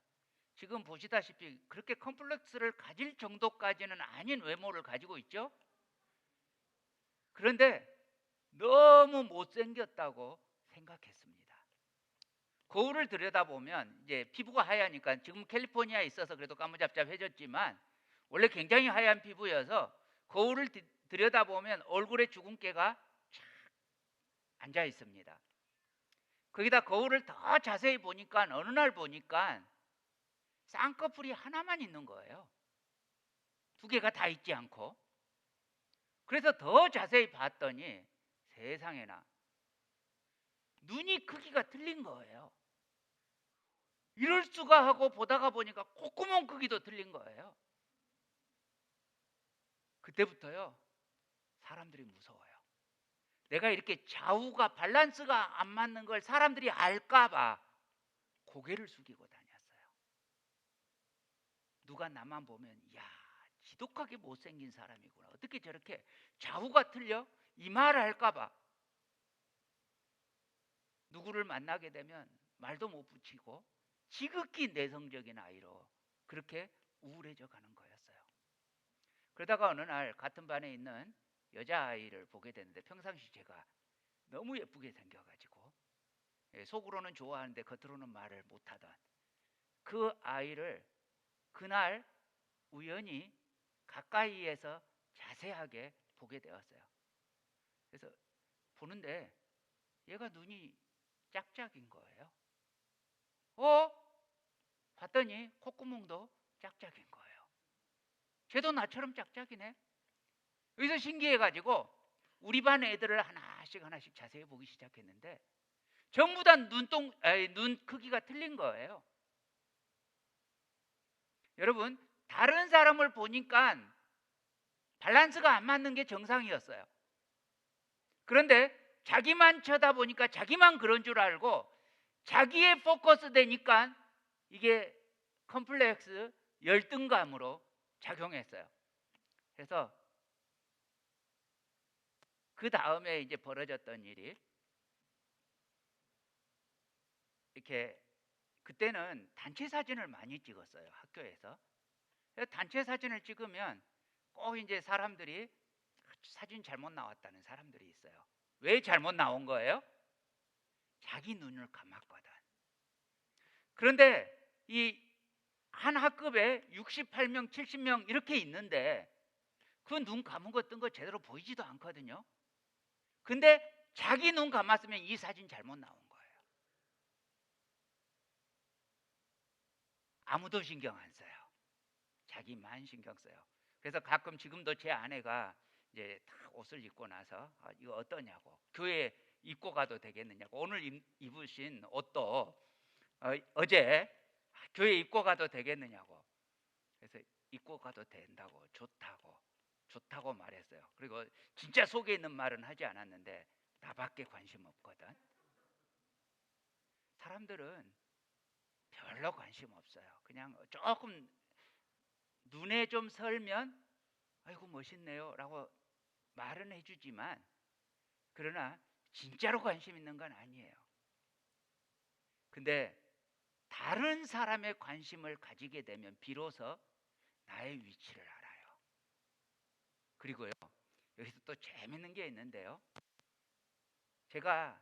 지금 보시다시피 그렇게 컴플렉스를 가질 정도까지는 아닌 외모를 가지고 있죠. 그런데 너무 못생겼다고 생각했습니다. 거울을 들여다보면 이제 피부가 하얘니까, 지금 캘리포니아에 있어서 그래도 까무잡잡해졌지만 원래 굉장히 하얀 피부여서 거울을 들여다보면 얼굴에 주근깨가 쫙 앉아 있습니다. 거기다 거울을 더 자세히 보니까 어느 날 보니까 쌍꺼풀이 하나만 있는 거예요. 두 개가 다 있지 않고. 그래서 더 자세히 봤더니 세상에나 눈이 크기가 틀린 거예요. 이럴 수가 하고 보다가 보니까 콧구멍 크기도 틀린 거예요. 그때부터요, 사람들이 무서워요. 내가 이렇게 좌우가 밸런스가 안 맞는 걸 사람들이 알까 봐 고개를 숙이고 다녔어요. 누가 나만 보면 야, 지독하게 못생긴 사람이구나, 어떻게 저렇게 좌우가 틀려? 이 말을 할까 봐 누구를 만나게 되면 말도 못 붙이고 지극히 내성적인 아이로 그렇게 우울해져 가는 거였어요. 그러다가 어느 날 같은 반에 있는 여자아이를 보게 됐는데, 평상시 제가 너무 예쁘게 생겨가지고 속으로는 좋아하는데 겉으로는 말을 못하던 그 아이를 그날 우연히 가까이에서 자세하게 보게 되었어요. 그래서 보는데 얘가 눈이 짝짝인 거예요. 봤더니 콧구멍도 짝짝인 거예요. 쟤도 나처럼 짝짝이네. 여기서 신기해가지고 우리 반 애들을 하나씩 자세히 보기 시작했는데 전부 다 눈 크기가 틀린 거예요. 여러분, 다른 사람을 보니까 밸런스가 안 맞는 게 정상이었어요. 그런데 자기만 쳐다보니까 자기만 그런 줄 알고 자기의 포커스 되니까 이게 컴플렉스, 열등감으로 작용했어요. 그래서 그 다음에 이제 벌어졌던 일이, 이렇게 그때는 단체 사진을 많이 찍었어요, 학교에서. 단체 사진을 찍으면 꼭 이제 사람들이 사진 잘못 나왔다는 사람들이 있어요. 왜 잘못 나온 거예요? 자기 눈을 감았거든. 그런데 이 한 학급에 68명, 70명 이렇게 있는데 그 눈 감은 거 뜬 거 제대로 보이지도 않거든요. 근데 자기 눈 감았으면 이 사진 잘못 나온 거예요. 아무도 신경 안 써요. 자기만 신경 써요. 그래서 가끔 지금도 제 아내가 이제 다 옷을 입고 나서 이거 어떠냐고, 교회 입고 가도 되겠느냐고, 오늘 입으신 옷도 어제 교회 입고 가도 되겠느냐고. 그래서 입고 가도 된다고, 좋다고 말했어요. 그리고 진짜 속에 있는 말은 하지 않았는데 나밖에 관심 없거든. 사람들은 별로 관심 없어요. 그냥 조금 눈에 좀 설면 아이고 멋있네요 라고 말은 해주지만, 그러나 진짜로 관심 있는 건 아니에요. 근데 다른 사람의 관심을 가지게 되면 비로소 나의 위치를 알아요. 그리고요, 여기서 또 재밌는 게 있는데요, 제가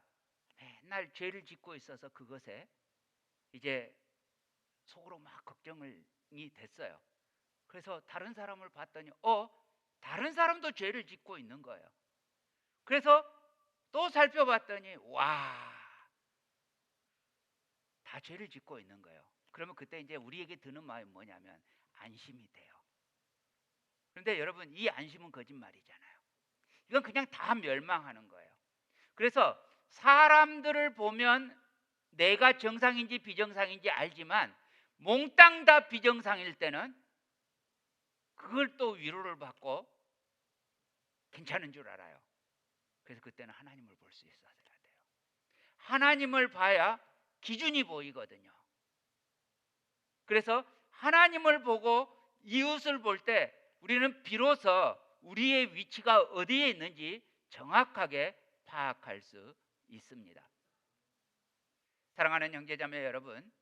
맨날 죄를 짓고 있어서 그것에 이제 속으로 막 걱정이 됐어요. 그래서 다른 사람을 봤더니 다른 사람도 죄를 짓고 있는 거예요. 그래서 또 살펴봤더니 다 죄를 짓고 있는 거예요. 그러면 그때 이제 우리에게 드는 마음이 뭐냐면 안심이 돼요. 그런데 여러분, 이 안심은 거짓말이잖아요. 이건 그냥 다 멸망하는 거예요. 그래서 사람들을 보면 내가 정상인지 비정상인지 알지만 몽땅 다 비정상일 때는 그걸 또 위로를 받고 괜찮은 줄 알아요. 그래서 그때는 하나님을 볼 수 있어야 돼요. 하나님을 봐야 기준이 보이거든요. 그래서 하나님을 보고 이웃을 볼 때 우리는 비로소 우리의 위치가 어디에 있는지 정확하게 파악할 수 있습니다. 사랑하는 형제자매 여러분,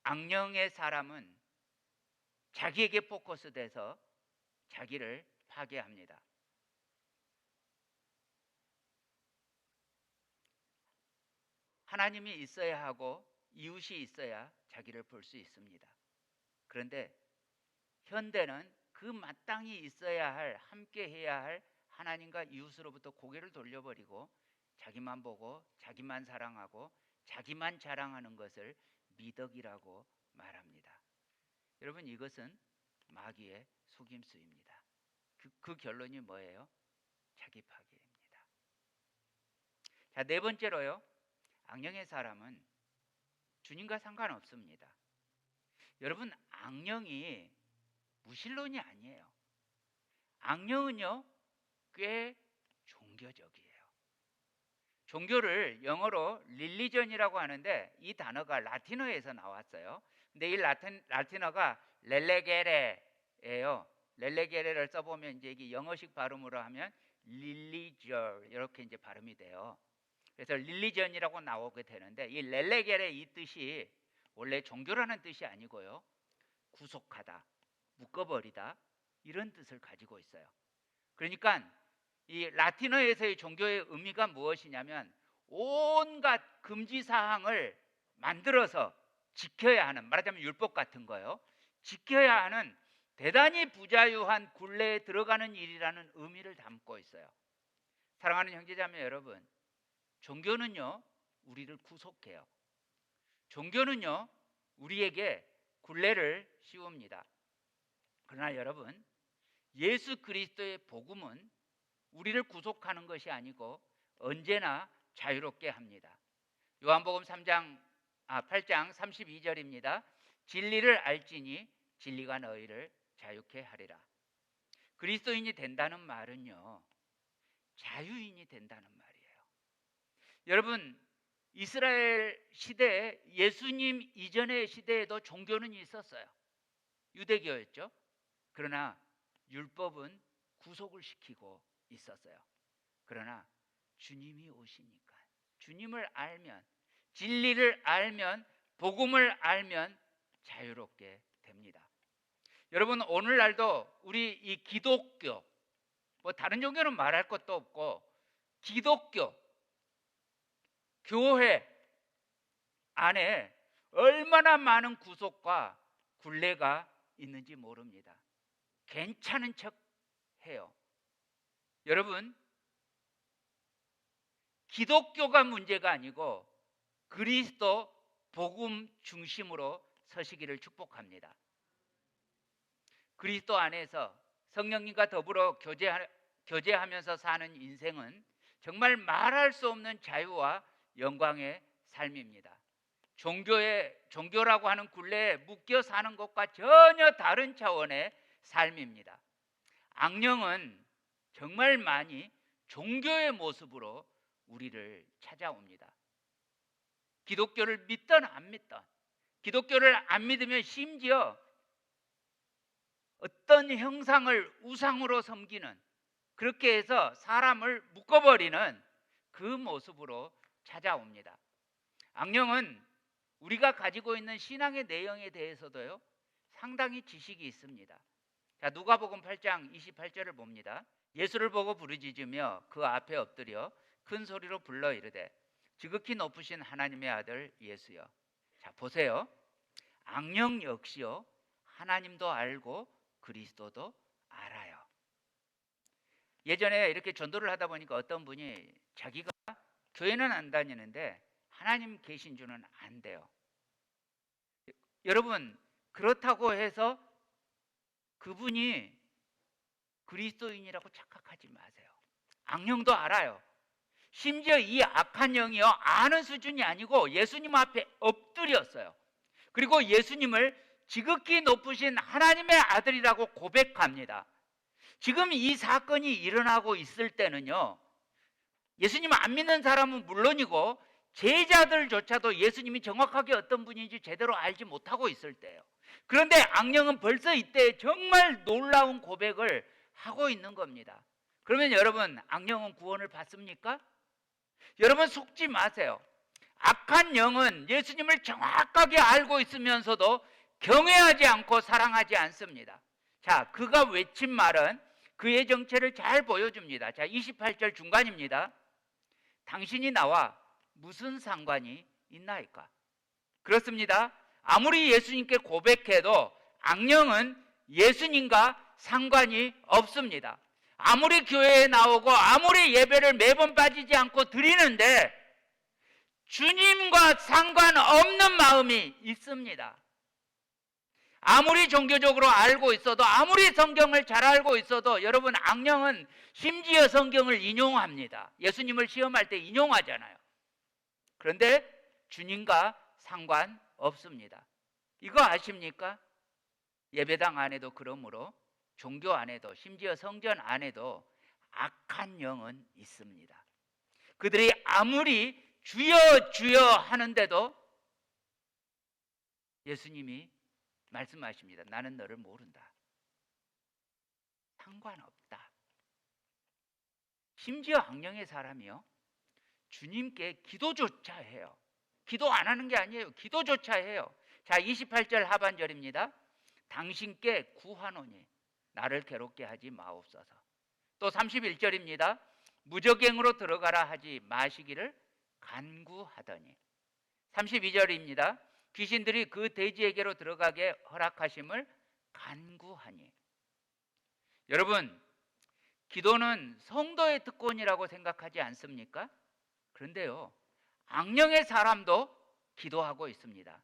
악령의 사람은 자기에게 포커스돼서 자기를 파괴합니다. 하나님이 있어야 하고 이웃이 있어야 자기를 볼 수 있습니다. 그런데 현대는 그 마땅히 있어야 할, 함께 해야 할 하나님과 이웃으로부터 고개를 돌려버리고 자기만 보고 자기만 사랑하고 자기만 자랑하는 것을 미덕이라고 말합니다. 여러분, 이것은 마귀의 속임수입니다. 그 결론이 뭐예요? 자기 파괴입니다. 자, 네 번째로요, 악령의 사람은 주님과 상관없습니다. 여러분, 악령이 무신론이 아니에요. 악령은요, 꽤 종교적이에요. 종교를 영어로 릴리전이라고 하는데 이 단어가 라틴어에서 나왔어요. 근데 이 라틴어가 렐레게레예요. 렐레게레를 써보면 이제 이게 영어식 발음으로 하면 릴리저 이렇게 이제 발음이 돼요. 그래서 릴리전이라고 나오게 되는데 이 렐레겔의 이 뜻이 원래 종교라는 뜻이 아니고요. 구속하다, 묶어버리다 이런 뜻을 가지고 있어요. 그러니까 이 라틴어에서의 종교의 의미가 무엇이냐면 온갖 금지 사항을 만들어서 지켜야 하는, 말하자면 율법 같은 거요. 지켜야 하는 대단히 부자유한 굴레에 들어가는 일이라는 의미를 담고 있어요. 사랑하는 형제자매 여러분, 종교는요 우리를 구속해요. 종교는요 우리에게 굴레를 씌웁니다. 그러나 여러분, 예수 그리스도의 복음은 우리를 구속하는 것이 아니고 언제나 자유롭게 합니다. 요한복음 8장 32절입니다. 진리를 알지니 진리가 너희를 자유케 하리라. 그리스도인이 된다는 말은요 자유인이 된다는 말이에요. 여러분, 이스라엘 시대에 예수님 이전의 시대에도 종교는 있었어요. 유대교였죠. 그러나 율법은 구속을 시키고 있었어요. 그러나 주님이 오시니까, 주님을 알면, 진리를 알면, 복음을 알면 자유롭게 됩니다. 여러분, 오늘날도 우리 이 기독교, 뭐 다른 종교는 말할 것도 없고 기독교 교회 안에 얼마나 많은 구속과 굴레가 있는지 모릅니다. 괜찮은 척 해요. 여러분, 기독교가 문제가 아니고 그리스도 복음 중심으로 서시기를 축복합니다. 그리스도 안에서 성령님과 더불어 교제하면서 사는 인생은 정말 말할 수 없는 자유와 영광의 삶입니다. 종교라고 하는 굴레에 묶여 사는 것과 전혀 다른 차원의 삶입니다. 악령은 정말 많이 종교의 모습으로 우리를 찾아옵니다. 기독교를 믿든 안 믿든, 기독교를 안 믿으면 심지어 어떤 형상을 우상으로 섬기는, 그렇게 해서 사람을 묶어버리는 그 모습으로 찾아옵니다. 악령은 우리가 가지고 있는 신앙의 내용에 대해서도요 상당히 지식이 있습니다. 자, 누가복음 8장 28절을 봅니다. 예수를 보고 부르짖으며 그 앞에 엎드려 큰 소리로 불러 이르되 지극히 높으신 하나님의 아들 예수여. 자, 보세요. 악령 역시요 하나님도 알고 그리스도도 알아요. 예전에 이렇게 전도를 하다 보니까 어떤 분이 자기가 교회는 안 다니는데 하나님 계신 줄은 안 돼요. 여러분, 그렇다고 해서 그분이 그리스도인이라고 착각하지 마세요. 악령도 알아요. 심지어 이 악한 영이요 아는 수준이 아니고 예수님 앞에 엎드렸어요. 그리고 예수님을 지극히 높으신 하나님의 아들이라고 고백합니다. 지금 이 사건이 일어나고 있을 때는요 예수님 안 믿는 사람은 물론이고 제자들조차도 예수님이 정확하게 어떤 분인지 제대로 알지 못하고 있을 때예요. 그런데 악령은 벌써 이때 정말 놀라운 고백을 하고 있는 겁니다. 그러면 여러분, 악령은 구원을 받습니까? 여러분, 속지 마세요. 악한 영은 예수님을 정확하게 알고 있으면서도 경외하지 않고 사랑하지 않습니다. 자, 그가 외친 말은 그의 정체를 잘 보여줍니다. 자, 28절 중간입니다. 당신이 나와 무슨 상관이 있나이까? 그렇습니다. 아무리 예수님께 고백해도 악령은 예수님과 상관이 없습니다. 아무리 교회에 나오고 아무리 예배를 매번 빠지지 않고 드리는데 주님과 상관없는 마음이 있습니다. 아무리 종교적으로 알고 있어도, 아무리 성경을 잘 알고 있어도 여러분, 악령은 심지어 성경을 인용합니다. 예수님을 시험할 때 인용하잖아요. 그런데 주님과 상관없습니다. 이거 아십니까? 예배당 안에도, 그러므로 종교 안에도, 심지어 성전 안에도 악한 영은 있습니다. 그들이 아무리 주여 주여 하는데도 예수님이 말씀하십니다. 나는 너를 모른다. 상관없다. 심지어 악령의 사람이요 주님께 기도조차 해요. 기도 안 하는 게 아니에요. 기도조차 해요. 자, 28절 하반절입니다. 당신께 구하노니 나를 괴롭게 하지 마옵소서. 또 31절입니다. 무적행으로 들어가라 하지 마시기를 간구하더니. 32절입니다. 귀신들이 그 돼지에게로 들어가게 허락하심을 간구하니. 여러분, 기도는 성도의 특권이라고 생각하지 않습니까? 그런데요, 악령의 사람도 기도하고 있습니다.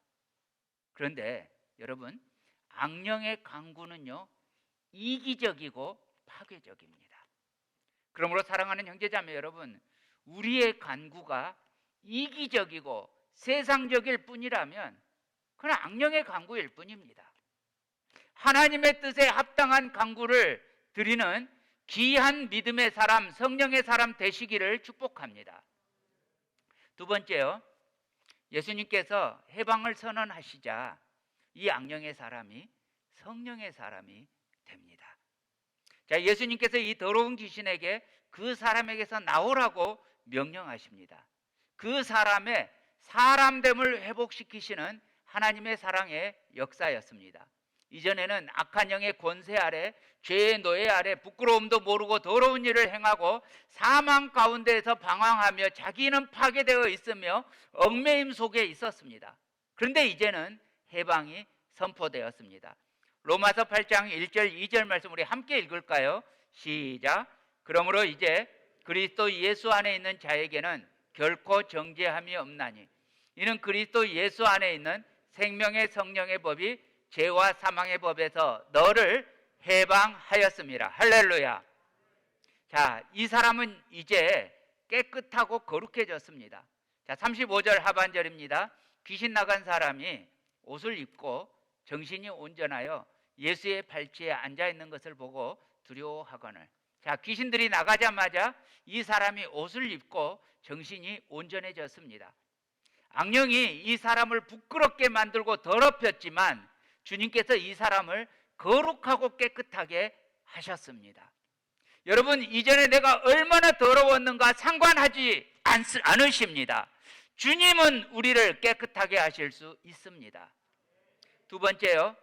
그런데 여러분, 악령의 간구는요, 이기적이고 파괴적입니다. 그러므로 사랑하는 형제자매 여러분, 우리의 간구가 이기적이고 세상적일 뿐이라면 그건 악령의 간구일 뿐입니다. 하나님의 뜻에 합당한 간구를 드리는 귀한 믿음의 사람, 성령의 사람 되시기를 축복합니다. 두 번째요, 예수님께서 해방을 선언하시자 이 악령의 사람이 성령의 사람이 됩니다. 자, 예수님께서 이 더러운 귀신에게 그 사람에게서 나오라고 명령하십니다. 그 사람의 사람됨을 회복시키시는 하나님의 사랑의 역사였습니다. 이전에는 악한 영의 권세 아래, 죄의 노예 아래 부끄러움도 모르고 더러운 일을 행하고 사망 가운데에서 방황하며 자기는 파괴되어 있으며 얽매임 속에 있었습니다. 그런데 이제는 해방이 선포되었습니다. 로마서 8장 1절 2절 말씀 우리 함께 읽을까요? 시작. 그러므로 이제 그리스도 예수 안에 있는 자에게는 결코 정죄함이 없나니 이는 그리스도 예수 안에 있는 생명의 성령의 법이 죄와 사망의 법에서 너를 해방하였습니다. 할렐루야. 자, 이 사람은 이제 깨끗하고 거룩해졌습니다. 자, 35절 하반절입니다. 귀신 나간 사람이 옷을 입고 정신이 온전하여 예수의 발치에 앉아 있는 것을 보고 두려워하거늘. 자, 귀신들이 나가자마자 이 사람이 옷을 입고 정신이 온전해졌습니다. 악령이 이 사람을 부끄럽게 만들고 더럽혔지만 주님께서 이 사람을 거룩하고 깨끗하게 하셨습니다. 여러분, 이전에 내가 얼마나 더러웠는가 상관하지 않으십니다. 주님은 우리를 깨끗하게 하실 수 있습니다. 두 번째요,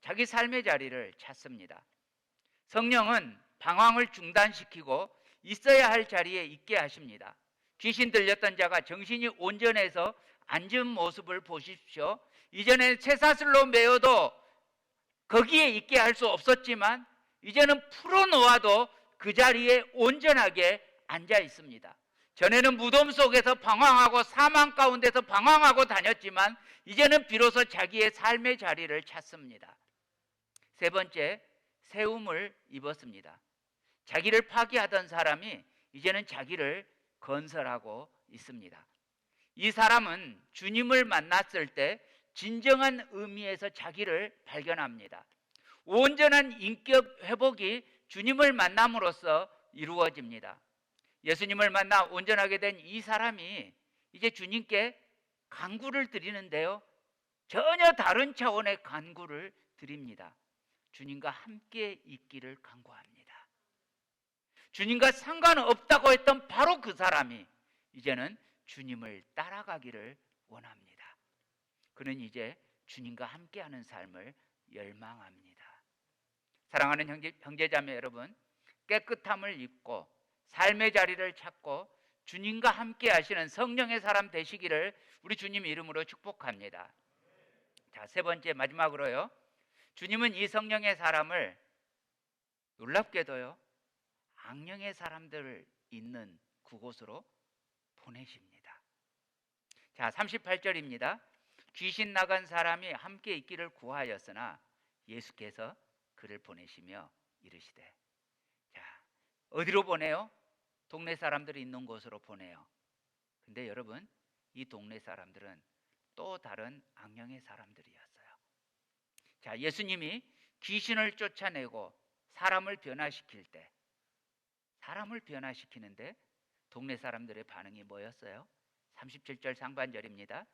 자기 삶의 자리를 찾습니다. 성령은 방황을 중단시키고 있어야 할 자리에 있게 하십니다. 귀신 들렸던 자가 정신이 온전해서 앉은 모습을 보십시오. 이전에 쇠사슬로 매어도 거기에 있게 할 수 없었지만 이제는 풀어놓아도 그 자리에 온전하게 앉아 있습니다. 전에는 무덤 속에서 방황하고 사망 가운데서 방황하고 다녔지만 이제는 비로소 자기의 삶의 자리를 찾습니다. 세 번째, 세움을 입었습니다. 자기를 파괴하던 사람이 이제는 자기를 건설하고 있습니다. 이 사람은 주님을 만났을 때 진정한 의미에서 자기를 발견합니다. 온전한 인격 회복이 주님을 만남으로써 이루어집니다. 예수님을 만나 온전하게 된 이 사람이 이제 주님께 간구를 드리는데요, 전혀 다른 차원의 간구를 드립니다. 주님과 함께 있기를 간구합니다. 주님과 상관없다고 했던 바로 그 사람이 이제는 주님을 따라가기를 원합니다. 그는 이제 주님과 함께하는 삶을 열망합니다. 사랑하는 형제자매 여러분, 깨끗함을 입고 삶의 자리를 찾고 주님과 함께 하시는 성령의 사람 되시기를 우리 주님 이름으로 축복합니다. 자, 세 번째 마지막으로요, 주님은 이 성령의 사람을 놀랍게도요 악령의 사람들 있는 그곳으로 보내십니다. 자, 38절입니다. 귀신 나간 사람이 함께 있기를 구하였으나 예수께서 그를 보내시며 이르시되. 자, 어디로 보내요? 동네 사람들이 있는 곳으로 보내요. 근데 여러분, 이 동네 사람들은 또 다른 악령의 사람들이었어요. 자, 예수님이 귀신을 쫓아내고 사람을 변화시킬 때, 사람을 변화시키는데 동네 사람들의 반응이 뭐였어요? 37절 상반절입니다.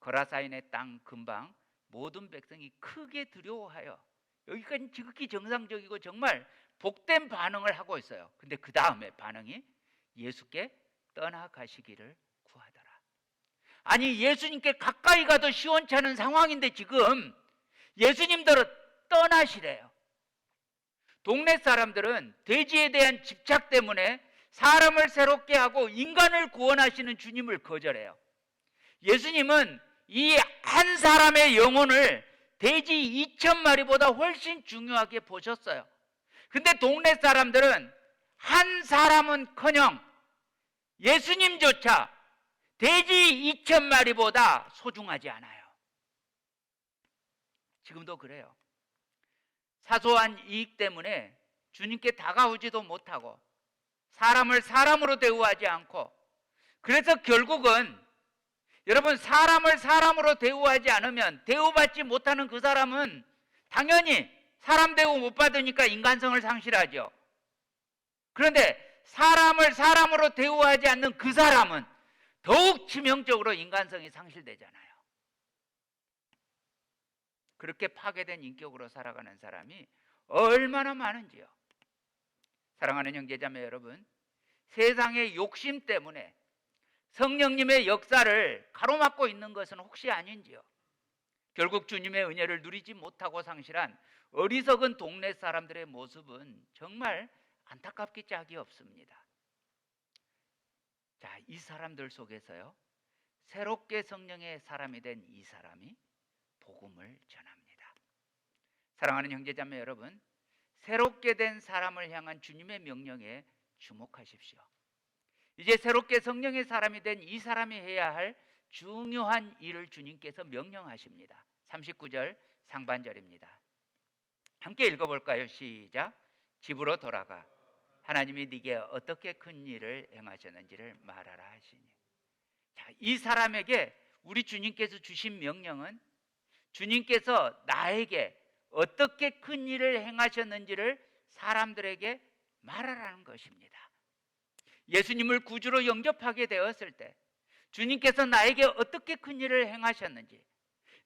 거라사인의 땅 근방 모든 백성이 크게 두려워하여, 여기까지 지극히 정상적이고 정말 복된 반응을 하고 있어요. 근데 그 다음에 반응이 예수께 떠나가시기를 구하더라. 아니, 예수님께 가까이 가도 시원찮은 상황인데 지금 예수님들은 떠나시래요. 동네 사람들은 돼지에 대한 집착 때문에 사람을 새롭게 하고 인간을 구원하시는 주님을 거절해요. 예수님은 이 한 사람의 영혼을 돼지 2,000마리보다 훨씬 중요하게 보셨어요. 근데 동네 사람들은 한 사람은커녕 예수님조차 돼지 2,000마리보다 소중하지 않아요. 지금도 그래요. 사소한 이익 때문에 주님께 다가오지도 못하고 사람을 사람으로 대우하지 않고, 그래서 결국은 여러분, 사람을 사람으로 대우하지 않으면 대우받지 못하는 그 사람은 당연히 사람 대우 못 받으니까 인간성을 상실하죠. 그런데 사람을 사람으로 대우하지 않는 그 사람은 더욱 치명적으로 인간성이 상실되잖아요. 그렇게 파괴된 인격으로 살아가는 사람이 얼마나 많은지요. 사랑하는 형제자매 여러분, 세상의 욕심 때문에 성령님의 역사를 가로막고 있는 것은 혹시 아닌지요? 결국 주님의 은혜를 누리지 못하고 상실한 어리석은 동네 사람들의 모습은 정말 안타깝기 짝이 없습니다. 자, 이 사람들 속에서요, 새롭게 성령의 사람이 된 이 사람이 복음을 전합니다. 사랑하는 형제자매 여러분, 새롭게 된 사람을 향한 주님의 명령에 주목하십시오. 이제 새롭게 성령의 사람이 된 이 사람이 해야 할 중요한 일을 주님께서 명령하십니다. 39절 상반절입니다. 함께 읽어볼까요? 시작. 집으로 돌아가 하나님이 네게 어떻게 큰 일을 행하셨는지를 말하라 하시니. 자, 이 사람에게 우리 주님께서 주신 명령은 주님께서 나에게 어떻게 큰 일을 행하셨는지를 사람들에게 말하라는 것입니다. 예수님을 구주로 영접하게 되었을 때 주님께서 나에게 어떻게 큰 일을 행하셨는지,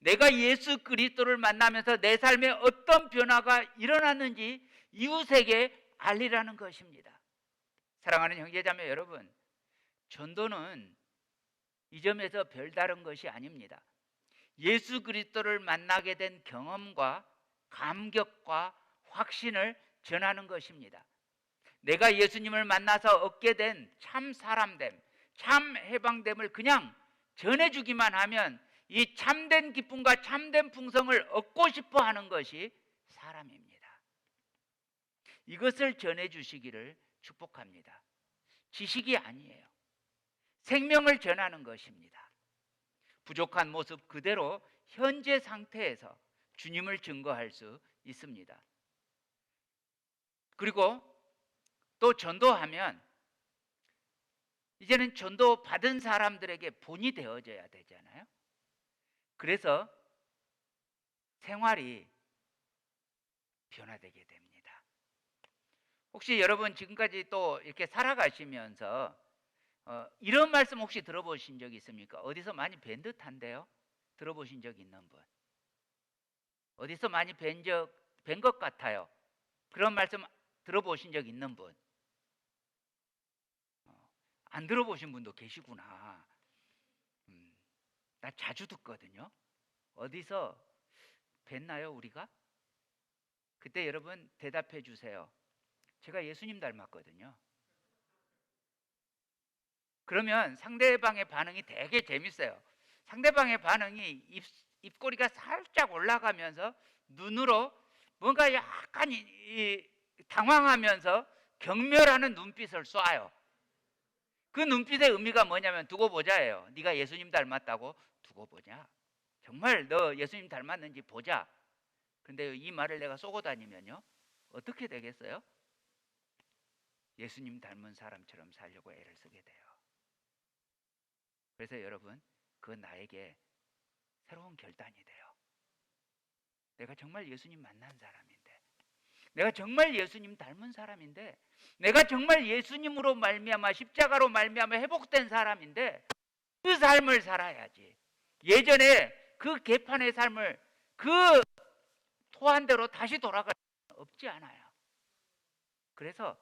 내가 예수 그리스도를 만나면서 내 삶에 어떤 변화가 일어났는지 이웃에게 알리라는 것입니다. 사랑하는 형제자매 여러분, 전도는 이 점에서 별다른 것이 아닙니다. 예수 그리스도를 만나게 된 경험과 감격과 확신을 전하는 것입니다. 내가 예수님을 만나서 얻게 된 참 사람됨, 참 해방됨을 그냥 전해주기만 하면 이 참된 기쁨과 참된 풍성을 얻고 싶어 하는 것이 사람입니다. 이것을 전해주시기를 축복합니다. 지식이 아니에요. 생명을 전하는 것입니다. 부족한 모습 그대로 현재 상태에서 주님을 증거할 수 있습니다. 그리고 또 전도하면 이제는 전도 받은 사람들에게 본이 되어져야 되잖아요. 그래서 생활이 변화되게 됩니다. 혹시 여러분 지금까지 또 이렇게 살아가시면서 이런 말씀 혹시 들어보신 적 있습니까? 어디서 많이 뵌 듯한데요? 들어보신 적 있는 분? 어디서 많이 뵌 것 같아요. 그런 말씀 들어보신 적 있는 분? 안 들어보신 분도 계시구나. 나 자주 듣거든요. 어디서 뵀나요, 우리가? 그때 여러분 대답해 주세요. 제가 예수님 닮았거든요. 그러면 상대방의 반응이 되게 재밌어요. 상대방의 반응이 입꼬리가 살짝 올라가면서 눈으로 뭔가 약간 당황하면서 경멸하는 눈빛을 쏴요. 그 눈빛의 의미가 뭐냐면 두고 보자예요. 네가 예수님 닮았다고 두고 보자. 정말 너 예수님 닮았는지 보자. 근데 이 말을 내가 쏘고 다니면요, 어떻게 되겠어요? 예수님 닮은 사람처럼 살려고 애를 쓰게 돼요. 그래서 여러분, 그 나에게 새로운 결단이 돼요. 내가 정말 예수님 만난 사람인데, 내가 정말 예수님 닮은 사람인데, 내가 정말 예수님으로 말미암아 십자가로 말미암아 회복된 사람인데 그 삶을 살아야지. 예전에 그 개판의 삶을 그 토한대로 다시 돌아갈 수는 없지 않아요. 그래서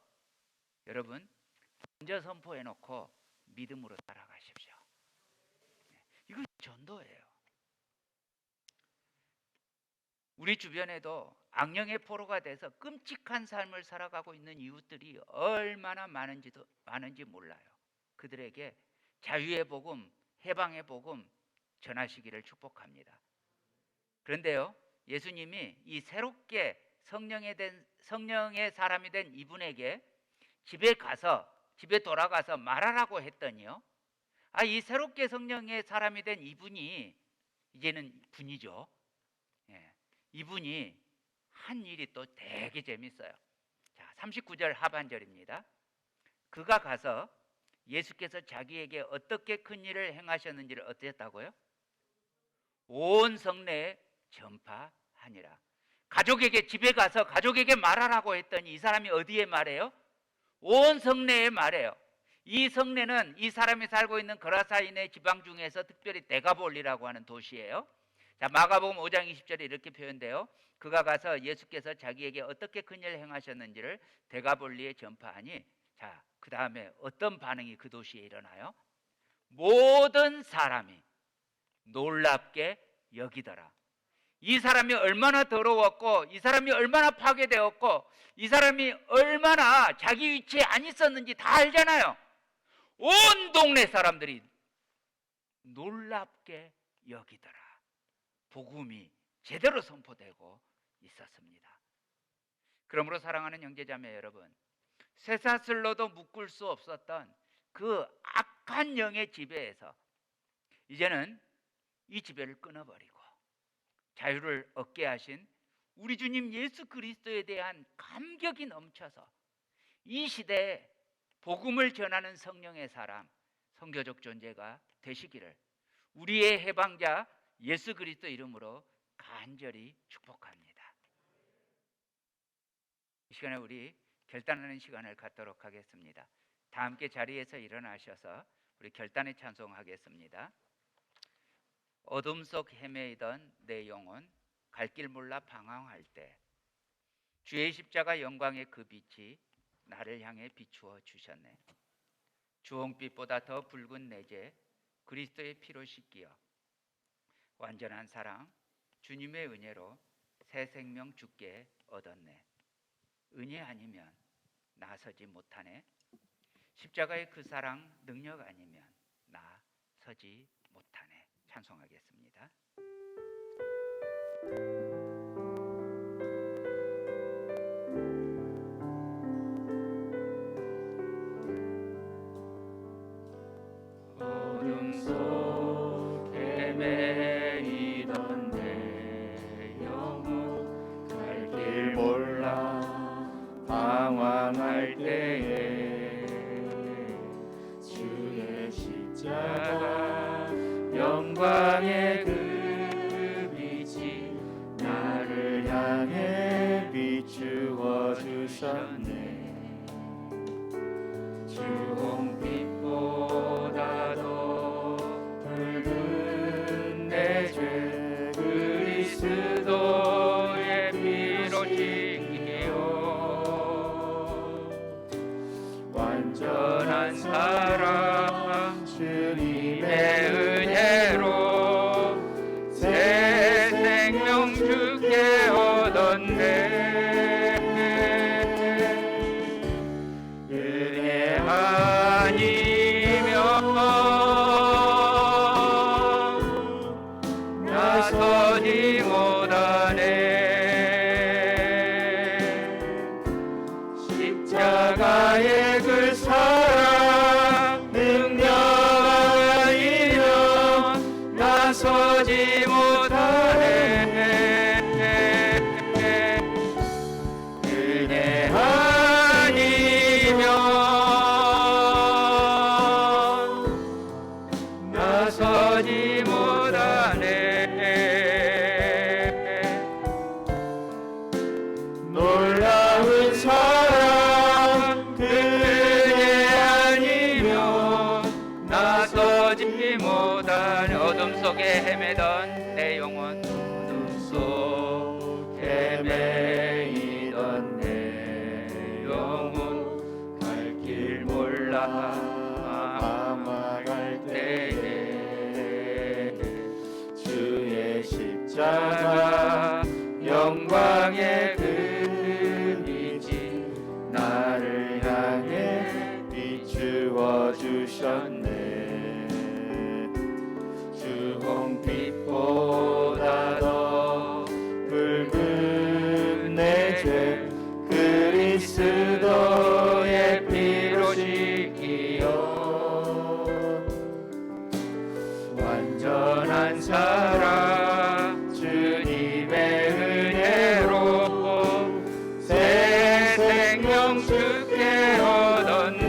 여러분, 먼저 선포해놓고 믿음으로 살아가십시오. 이거 전도예요. 우리 주변에도 악령의 포로가 돼서 끔찍한 삶을 살아가고 있는 이웃들이 얼마나 많은지 몰라요. 그들에게 자유의 복음, 해방의 복음 전하시기를 축복합니다. 그런데요, 예수님이 이 새롭게 성령의 사람이 된 이분에게 집에 돌아가서 말하라고 했더니요, 이 새롭게 성령의 사람이 된 이분이 이제는 분이죠. 이분이 한 일이 또 되게 재밌어요. 자, 39절 하반절입니다. 그가 가서 예수께서 자기에게 어떻게 큰 일을 행하셨는지를 어땠다고요? 온 성내에 전파하니라. 가족에게 집에 가서 가족에게 말하라고 했더니 이 사람이 어디에 말해요? 온 성내에 말해요. 이 성내는 이 사람이 살고 있는 거라사인의 지방 중에서 특별히 데가볼리라고 하는 도시예요. 자, 마가복음 5장 20절에 이렇게 표현돼요. 그가 가서 예수께서 자기에게 어떻게 큰 일을 행하셨는지를 데가볼리에 전파하니, 자, 그 다음에 어떤 반응이 그 도시에 일어나요? 모든 사람이 놀랍게 여기더라. 이 사람이 얼마나 더러웠고, 이 사람이 얼마나 파괴되었고, 이 사람이 얼마나 자기 위치에 안 있었는지 다 알잖아요. 온 동네 사람들이 놀랍게 여기더라. 복음이 제대로 선포되고 있었습니다. 그러므로 사랑하는 형제자매 여러분, 쇠사슬로도 묶을 수 없었던 그 악한 영의 지배에서 이제는 이 지배를 끊어버리고 자유를 얻게 하신 우리 주님 예수 그리스도에 대한 감격이 넘쳐서 이 시대에 복음을 전하는 성령의 사람, 선교적 존재가 되시기를 우리의 해방자 예수 그리스도 이름으로 간절히 축복합니다. 이 시간에 우리 결단하는 시간을 갖도록 하겠습니다. 다 함께 자리에서 일어나셔서 우리 결단의 찬송하겠습니다. 어둠 속 헤매이던 내 영혼 갈 길 몰라 방황할 때 주의 십자가 영광의 그 빛이 나를 향해 비추어 주셨네. 주홍빛보다 더 붉은 내재 그리스도의 피로 씻기어 완전한 사랑 주님의 은혜로 새 생명 주께 얻었네. 은혜 아니면 나서지 못하네. 십자가의 그 사랑 능력 아니면 나 서지 못하네. 찬송하겠습니다. 어둠 속 헤매이던 내 영혼 갈 길 몰라 방황할 때에 주의 십자가 영광의 그 빛이 나를 향해 비추어 주셨네. 주홍빛보다도 붉은 내 죄 그리스도의 피로 씻기어 완전한 사랑 주님의 은혜로 새 생명 주께 얻었네. 은혜 아니면 나서지 못하네. 십자가의 그 사랑 능력 아니면 나서지 못하네. 은혜 아니면 나서지 못하네. 놀라운 사랑 그 은혜 그리스도의 피로 씻기어 완전한 사랑 주님의 은혜로 새 생명 주께 얻었네.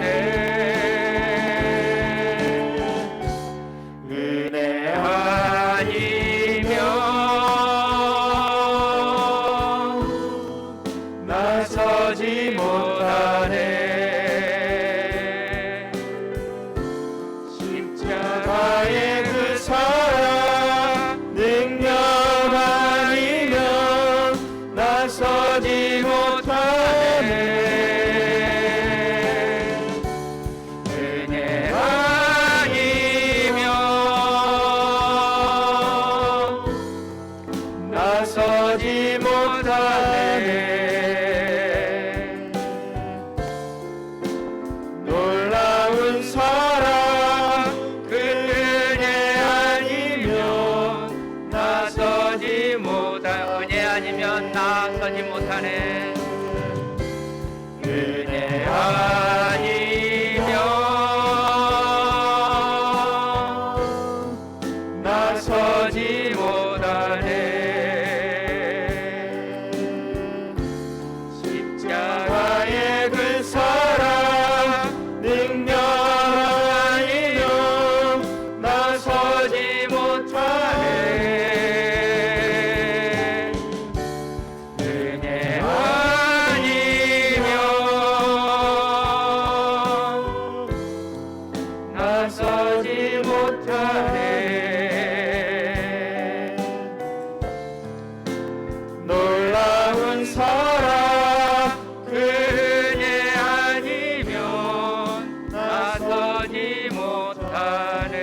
은혜 아니면 나서지 못하네. 십자가의 그 사랑 능력 아니면 나서지 못하네. 은혜 아니면 나서지 못하네. 놀라운 사랑 그 은혜 아니면 나서지 못하 은혜 아니면 나서지 못하네. 은혜 아니면 나서지 못하네. 십자가의 그 사랑 능력 아니면 나서지 못하네. 은혜 아니면 나서지 못하네. 놀라운 사랑 그 은혜 아니면 나서지 못하네.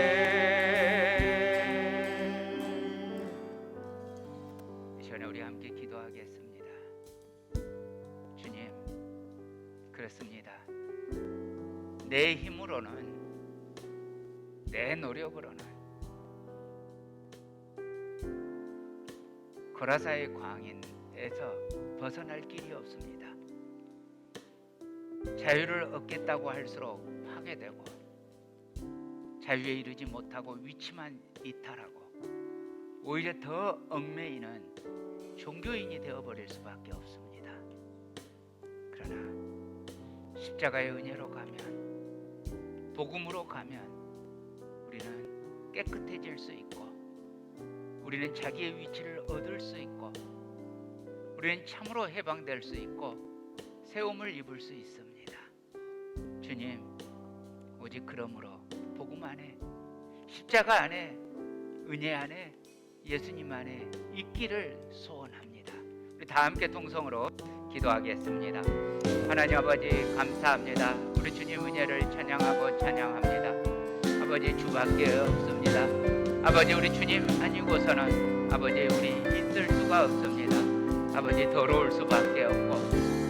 이 시간에 우리 함께 기도하겠습니다. 주님, 그렇습니다. 내 힘으로는, 내 노력으로는 고라사의 광인에서 벗어날 길이 없습니다. 자유를 얻겠다고 할수록 파괴되고 자유에 이르지 못하고 위치만 이탈하고 오히려 더 얽매이는 종교인이 되어버릴 수밖에 없습니다. 그러나 십자가의 은혜로 가면, 복음으로 가면 우리는 깨끗해질 수 있고, 우리는 자기의 위치를 얻을 수 있고, 우리는 참으로 해방될 수 있고 새움을 입을 수 있습니다. 주님, 오직 그러므로 복음 안에, 십자가 안에, 은혜 안에, 예수님 안에 있기를 소원합니다. 우리 다 함께 통성으로 기도하겠습니다. 하나님 아버지, 감사합니다. 우리 주님 은혜를 찬양하고 찬양합니다. 아버지, 주밖에 없습니다. 아버지, 우리 주님 아니고서는 아버지 우리 있을 수가 없습니다. 아버지, 더러울 수밖에 없고,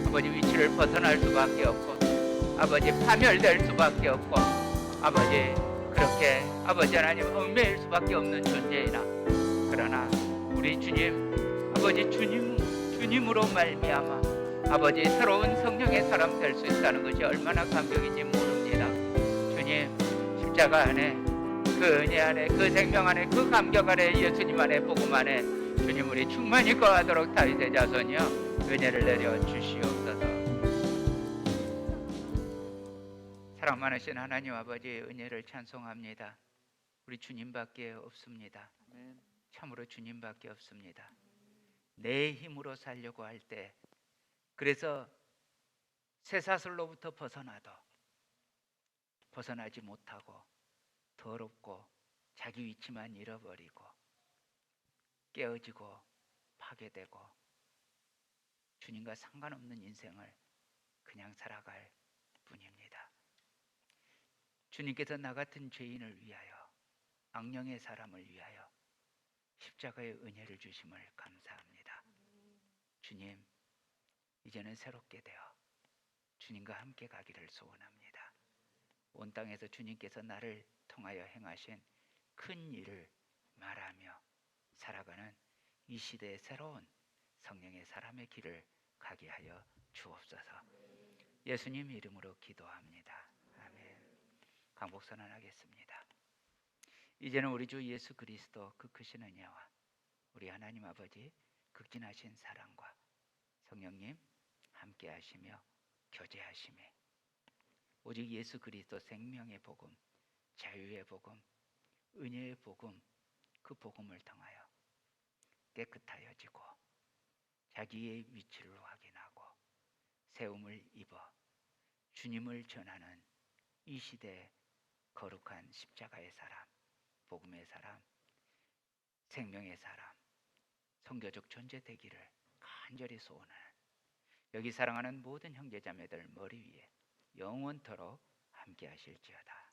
아버지 위치를 벗어날 수밖에 없고, 아버지 파멸될 수밖에 없고, 아버지 그렇게 아버지 하나님 얽매일 수밖에 없는 존재이나, 그러나 우리 주님, 아버지 주님으로 말미암아 아버지 새로운 성령의 사람 될 수 있다는 것이 얼마나 감격인지 모릅니다. 주님, 십자가 안에, 그 은혜 안에, 그 생명 안에, 그 감격 안에, 예수님 안에, 복음 안에 주님 우리 충만히 거하도록 다윗의 자손이여 은혜를 내려 주시옵소서. 사랑 많으신 하나님 아버지, 은혜를 찬송합니다. 우리 주님밖에 없습니다. 참으로 주님밖에 없습니다. 내 힘으로 살려고 할 때, 그래서 쇠사슬로부터 벗어나도 벗어나지 못하고 더럽고 자기 위치만 잃어버리고 깨어지고 파괴되고 주님과 상관없는 인생을 그냥 살아갈 뿐입니다. 주님께서 나 같은 죄인을 위하여, 악령의 사람을 위하여 십자가의 은혜를 주심을 감사합니다. 주님, 이제는 새롭게 되어 주님과 함께 가기를 소원합니다. 온 땅에서 주님께서 나를 통하여 행하신 큰 일을 말하며 살아가는 이 시대의 새로운 성령의 사람의 길을 가게 하여 주옵소서. 예수님 이름으로 기도합니다. 아멘. 강복 선언하겠습니다. 이제는 우리 주 예수 그리스도 그 크신 은혜와 우리 하나님 아버지 극진하신 사랑과 성령님 함께 하시며 교제하심에 오직 예수 그리스도 생명의 복음, 자유의 복음, 은혜의 복음, 그 복음을 통하여 깨끗하여지고 자기의 위치를 확인하고 세움을 입어 주님을 전하는 이 시대의 거룩한 십자가의 사람, 복음의 사람, 생명의 사람, 선교적 존재 되기를 간절히 소원하는 여기 사랑하는 모든 형제자매들 머리 위에 영원토록 함께 하실지어다.